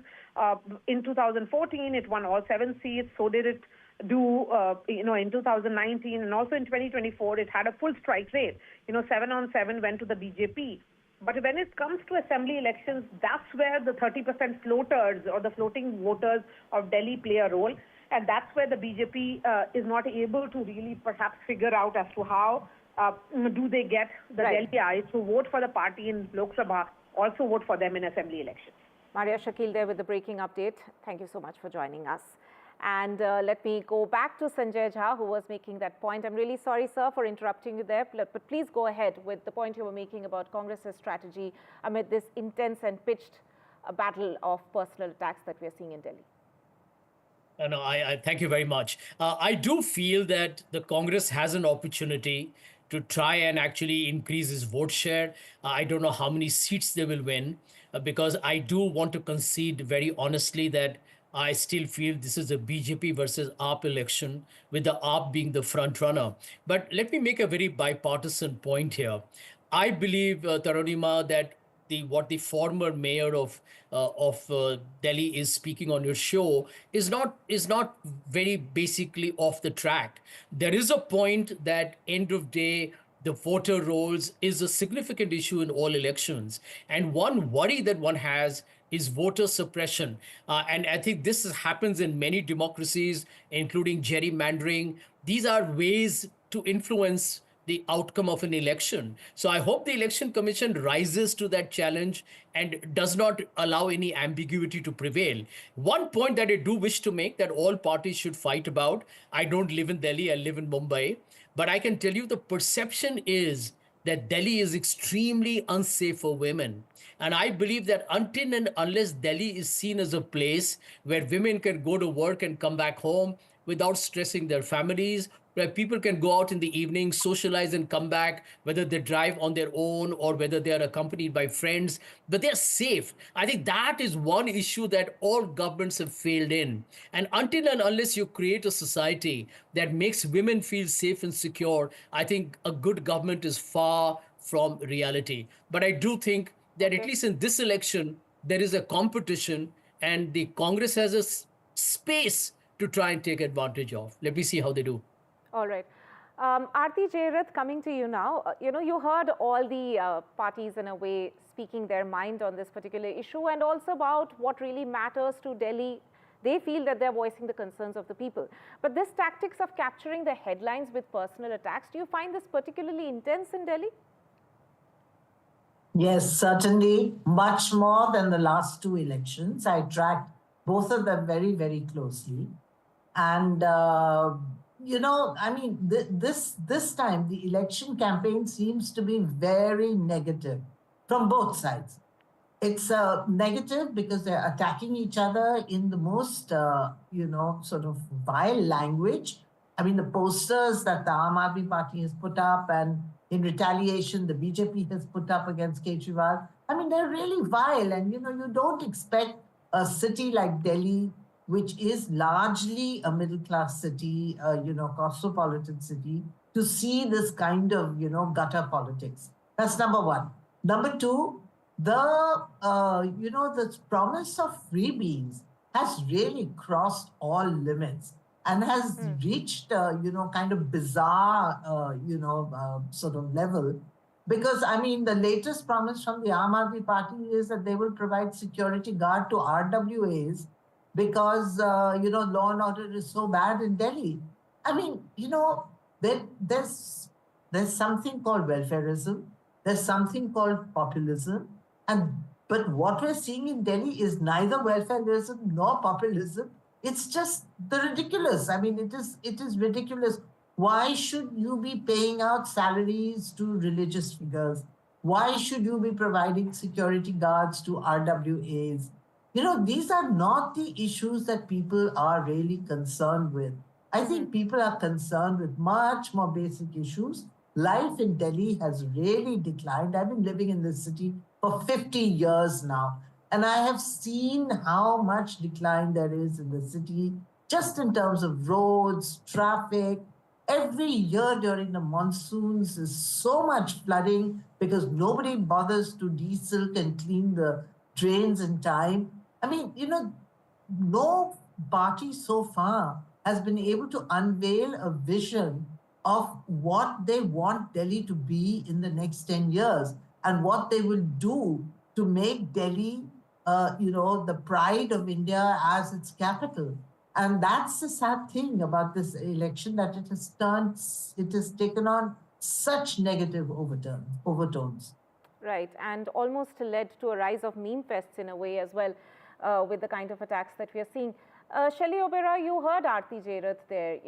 S21: In 2014, it won all 7 seats. So did it do, in 2019, and also in 2024, it had a full strike rate. 7 on 7 went to the BJP. But when it comes to assembly elections, that's where the 30% floaters or the floating voters of Delhi play a role. And that's where the BJP is not able to really perhaps figure out as to how do they get the Delhiites who vote for the party in Lok Sabha also vote for them in assembly elections.
S17: Marya, Shakil there with the breaking update. Thank you so much for joining us. And let me go back to Sanjay Jha, who was making that point. I'm really sorry, sir, for interrupting you there, but please go ahead with the point you were making about Congress's strategy amid this intense and pitched battle of personal attacks that we are seeing in Delhi?
S6: No, I thank you very much. I do feel that the Congress has an opportunity to try and actually increase its vote share. I don't know how many seats they will win, because I do want to concede very honestly that I still feel this is a BJP versus AAP election, with the AAP being the front runner. But let me make a very bipartisan point here. I believe, Tarunima, that what the former mayor of Delhi is speaking on your show is not very basically off the track. There is a point that end of day the voter rolls is a significant issue in all elections, and one worry that one has is voter suppression. And I think happens in many democracies, including gerrymandering. These are ways to influence the outcome of an election. So I hope the Election Commission rises to that challenge and does not allow any ambiguity to prevail. One point that I do wish to make that all parties should fight about, I don't live in Delhi, I live in Mumbai, but I can tell you the perception is that Delhi is extremely unsafe for women. And I believe that until and unless Delhi is seen as a place where women can go to work and come back home without stressing their families, where people can go out in the evening, socialize and come back, whether they drive on their own or whether they are accompanied by friends, but they're safe. I think that is one issue that all governments have failed in. And until and unless you create a society that makes women feel safe and secure, I think a good government is far from reality. But I do think that at least in this election, there is a competition and the Congress has a space to try and take advantage of. Let me see how they do.
S17: All right. Aarti Jairath, coming to you now. You heard all the parties in a way speaking their mind on this particular issue, and also about what really matters to Delhi. They feel that they're voicing the concerns of the people. But this tactics of capturing the headlines with personal attacks, do you find this particularly intense in Delhi?
S1: Yes, certainly, much more than the last two elections. I tracked both of them very, very closely. And this time the election campaign seems to be very negative from both sides. It's negative because they're attacking each other in the most, sort of vile language. I mean, the posters that the Aam Aadmi Party has put up, and in retaliation, the BJP has put up against Kejriwal. I mean, they're really vile. And, you don't expect a city like Delhi, which is largely a middle-class city, cosmopolitan city, to see this kind of, gutter politics. That's number one. Number two, the promise of freebies has really crossed all limits and has reached, kind of bizarre, sort of level. Because, the latest promise from the Aam Aadmi Party is that they will provide security guard to RWAs because, law and order is so bad in Delhi. There's something called welfareism. There's something called populism. But what we're seeing in Delhi is neither welfareism nor populism. It's just the ridiculous. It is ridiculous. Why should you be paying out salaries to religious figures? Why should you be providing security guards to RWAs? These are not the issues that people are really concerned with. I think people are concerned with much more basic issues. Life in Delhi has really declined. I've been living in this city for 50 years now, and I have seen how much decline there is in the city, just in terms of roads, traffic. Every year during the monsoons is so much flooding because nobody bothers to de-silk and clean the drains in time. No party so far has been able to unveil a vision of what they want Delhi to be in the next 10 years and what they will do to make Delhi, the pride of India as its capital. And that's the sad thing about this election, that it has taken on such negative overtones.
S17: Right, and almost led to a rise of meme fests in a way as well, with the kind of attacks that we are seeing. Shelley Oberoi, you heard Aarti Jairath there.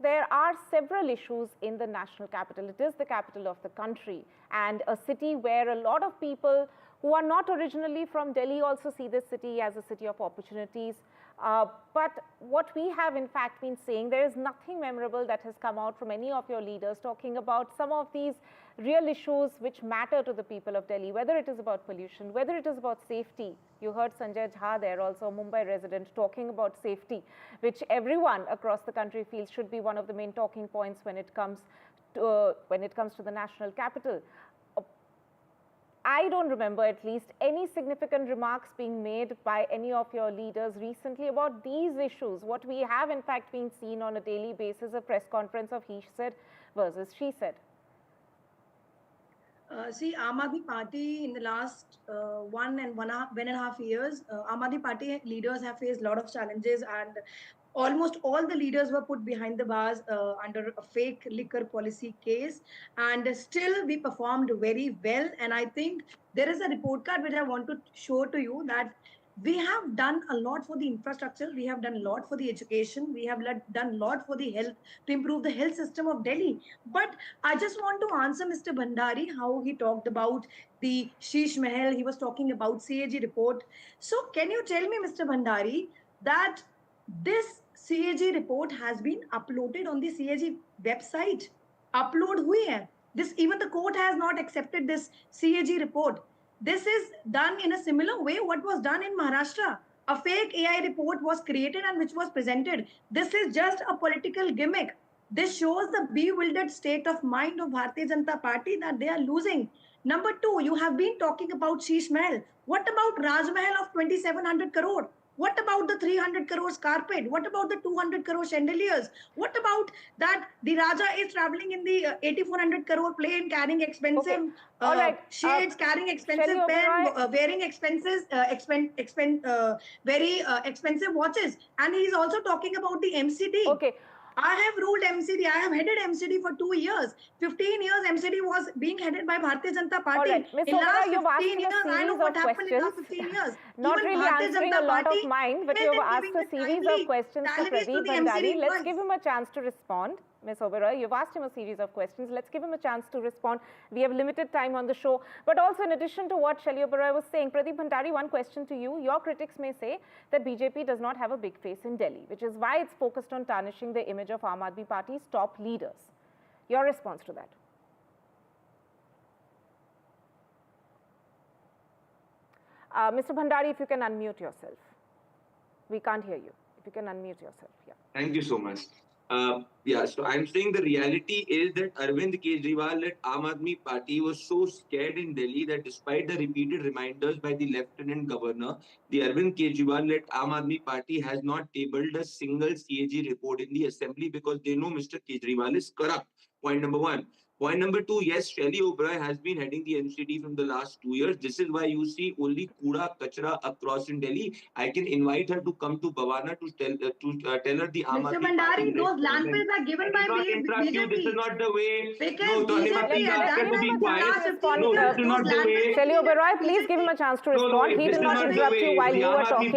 S17: There are several issues in the national capital. It is the capital of the country and a city where a lot of people who are not originally from Delhi also see this city as a city of opportunities. But what we have in fact been saying, there is nothing memorable that has come out from any of your leaders talking about some of these real issues which matter to the people of Delhi, whether it is about pollution, whether it is about safety. You heard Sanjay Jha there, also a Mumbai resident, talking about safety, which everyone across the country feels should be one of the main talking points when it comes to the national capital. I don't remember at least any significant remarks being made by any of your leaders recently about these issues. What we have in fact been seen on a daily basis, a press conference of he said versus she said.
S18: See, Aam Aadmi Party in the last 1.5 years, Aam Aadmi Party leaders have faced a lot of challenges, and almost all the leaders were put behind the bars under a fake liquor policy case, and still we performed very well. And I think there is a report card which I want to show to you, that we have done a lot for the infrastructure, we have done a lot for the education, we have done a lot for the health, to improve the health system of Delhi. But I just want to answer Mr. Bhandari, how he talked about the Sheesh Mahal, he was talking about CAG report. So can you tell me, Mr. Bhandari, that this CAG report has been uploaded on the CAG website? Upload hui hai. This, even the court has not accepted this CAG report. This is done in a similar way what was done in Maharashtra. A fake AI report was created and which was presented. This is just a political gimmick. This shows the bewildered state of mind of Bharatiya Janata Party, that they are losing. Number two, you have been talking about Sheesh Mahal. What about Raj Mahal of 2,700 crore? What about the 300 crores carpet? What about the 200 crore chandeliers? What about that the Raja is traveling in the 8,400 crore plane, carrying expensive shades, carrying expensive pen, wearing very expensive watches. And he is also talking about the MCD.
S17: Okay.
S18: I have ruled MCD. I have headed MCD for 2 years. 15 years MCD was being headed by Bharatiya Janata Party.
S17: Right.
S18: In last 15 years, I know what happened in last 15 years.
S17: Not
S18: Even
S17: really
S18: Bharatiya
S17: answering
S18: Janata
S17: a lot
S18: Party
S17: of mine, but you have asked a series of questions to Pradeep Bhandari. Let's give him a chance to respond. Ms. Oberoi, you've asked him a series of questions. Let's give him a chance to respond. We have limited time on the show. But also, in addition to what Shakil Oberoi was saying, Pradeep Bhandari, one question to you. Your critics may say that BJP does not have a big face in Delhi, which is why it's focused on tarnishing the image of Aam Aadmi Party's top leaders. Your response to that? Mr. Bhandari, if you can unmute yourself. We can't hear you. If you can unmute yourself. Yeah.
S23: Thank you so much. So I'm saying the reality is that Arvind Kejriwal-led Aam Aadmi Party was so scared in Delhi that despite the repeated reminders by the Lieutenant Governor, the Arvind Kejriwal-led Aam Aadmi Party has not tabled a single CAG report in the assembly because they know Mr. Kejriwal is corrupt. Point number one. Point number two, yes, Shakil Oberoi has been heading the NCD from the last 2 years. This is why you see only Kuda Kachra across in Delhi. I can invite her to come to Bhavana to tell her the Aam
S18: Mr.
S23: Aadmi
S18: Bhandari,
S23: Party
S18: those landfills are given by BJP.
S23: This is not the way.
S18: Because BJP has done
S23: to be quiet.
S18: No,
S23: this is not the way.
S17: Shakil Oberoi, please give him a chance to respond. He did not interrupt you while you were talking.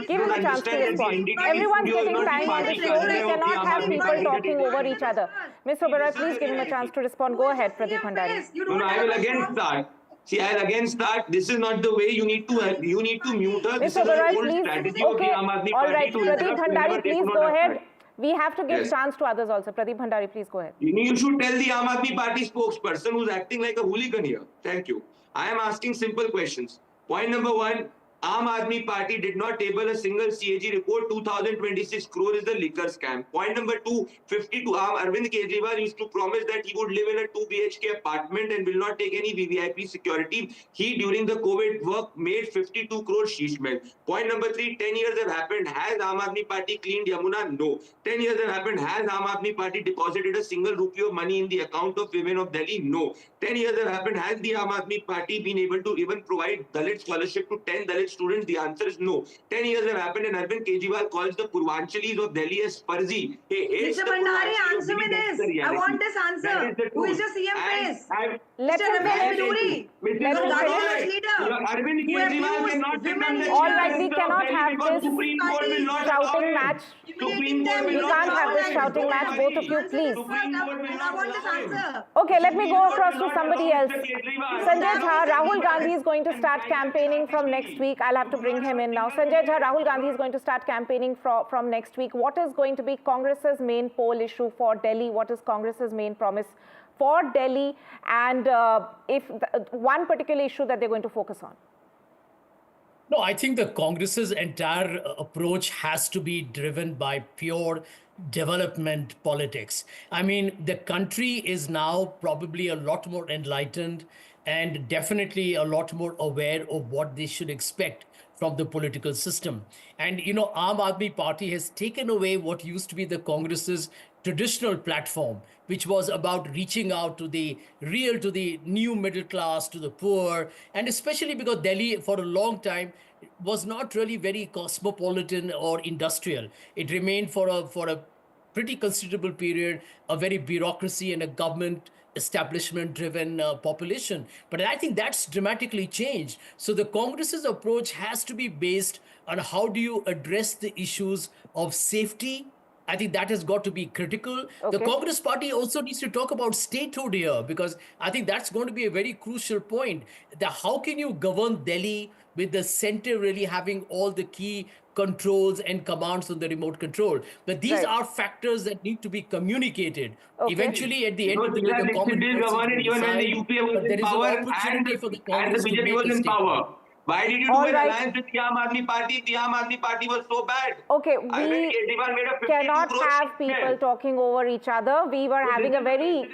S17: Give him a chance to respond. Everyone's getting time on the show. We cannot have people talking over each other. Ms. Oberoi, please give him a chance to respond. Go ahead, Pradeep Bhandari.
S23: No, I will again start. See, I'll again start. This is not the way. You need to mute her. This is an old strategy of the Aam Aadmi Party.
S17: All right, Pradeep Bhandari, please go ahead. We have to give chance to others also. Pradeep Bhandari, please go ahead.
S23: You should tell the Aam Aadmi Party spokesperson who's acting like a hooligan here. Thank you. I am asking simple questions. Point number one, Aam Aadmi Party did not table a single CAG report. 2026 crore is the liquor scam. Point number two, Arvind Kejriwal used to promise that he would live in a 2 BHK apartment and will not take any VVIP security. He, during the COVID work, made 52 crore Sheesh Mahal. Point number three, 10 years have happened. Has Aam Aadmi Party cleaned Yamuna? No. 10 years have happened. Has Aam Aadmi Party deposited a single rupee of money in the account of women of Delhi? No. 10 years have happened. Has the Aam Aadmi Party been able to even provide Dalit scholarship to 10 Dalit students? The answer is no. 10 years have happened and Arvind Kejriwal calls the Purvanchalis of Delhi as Farzi.
S18: Mr. Bhandari, answer me this. I want this answer. Who is your CM face?
S17: Let him finish.
S23: Arvind Kejriwal cannot defend
S17: All right, we cannot have this shouting match. We can't have this shouting match. Both of you, please.
S18: I want this answer.
S17: Okay, let me go across to somebody else. Sanjay Jha, Rahul Gandhi is going to start campaigning from next week. I'll have to bring him in now. Sanjay Jha, Rahul Gandhi is going to start campaigning from next week. What is going to be Congress's main poll issue for Delhi? What is Congress's main promise for Delhi? And one particular issue that they're going to focus on?
S6: No, I think the Congress's entire approach has to be driven by pure development politics. I mean, the country is now probably a lot more enlightened and definitely a lot more aware of what they should expect from the political system. And, Aam Aadmi Party has taken away what used to be the Congress's traditional platform, which was about reaching out to the new middle class, to the poor, and especially because Delhi for a long time was not really very cosmopolitan or industrial. It remained for a pretty considerable period a very bureaucracy and a government establishment driven population. But I think that's dramatically changed. So the Congress's approach has to be based on how do you address the issues of safety. I think that has got to be critical. Okay. The Congress party also needs to talk about statehood here, because I think that's going to be a very crucial point. How can you govern Delhi with the center really having all the key controls and commands on the remote control? But these are factors that need to be communicated. Okay. Eventually, at the end of the day, the common
S23: even when the UPA was in power and the BJP was in power. Why did you do an alliance with the Aam Aadmi Party? The Aam Aadmi Party was so bad.
S17: Okay, we cannot have people talking over each other. We were having a very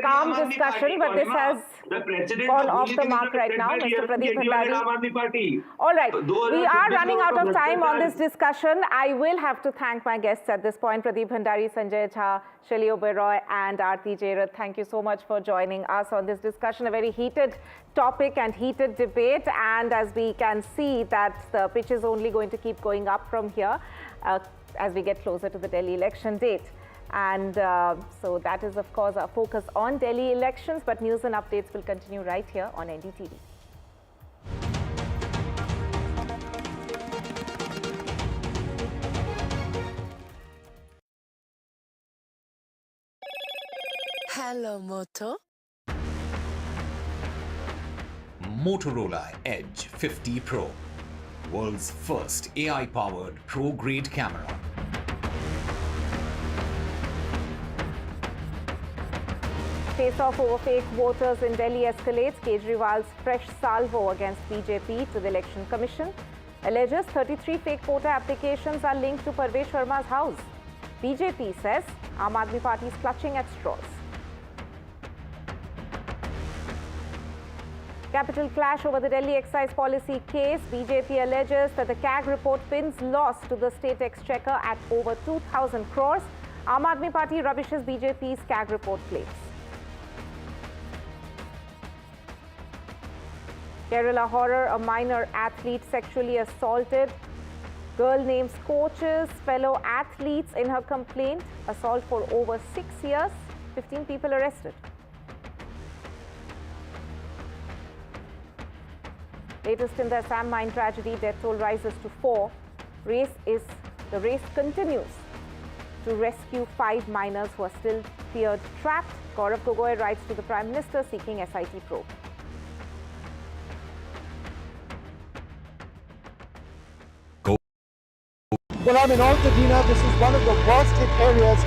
S17: calm discussion, but this has gone off the mark right now, Mr. Pradeep Bhandari. All right, we are running out of time on this discussion. I will have to thank my guests at this point, Pradeep Bhandari, Sanjay Jha, Shakil Oberoi and Aarti Jairath. Thank you so much for joining us on this discussion, a very heated topic and heated debate, and as we can see that the pitch is only going to keep going up from here as we get closer to the Delhi election date. And so that is, of course, our focus on Delhi elections, but news and updates will continue right here on NDTV.
S4: Hello, Moto.
S12: Motorola Edge 50 Pro, world's first AI-powered pro-grade camera.
S17: Face-off over fake voters in Delhi escalates. Kejriwal's fresh salvo against BJP to the Election Commission. Alleges 33 fake voter applications are linked to Parvez Sharma's house. BJP says Aam Aadmi Party is clutching at straws. Capital clash over the Delhi excise policy case. BJP alleges that the CAG report pins loss to the state exchequer at over 2,000 crores. Aam Aadmi Party rubbishes BJP's CAG report claims. Kerala horror, a minor athlete sexually assaulted. Girl names coaches, fellow athletes in her complaint. Assault for over 6 years. 15 people arrested. Latest in the Assam mine tragedy, death toll rises to 4. The race continues to rescue 5 miners who are still feared trapped. Gaurav Gogoi writes to the Prime Minister seeking SIT probe.
S7: Well, I'm in Altadena. This is one of the worst hit areas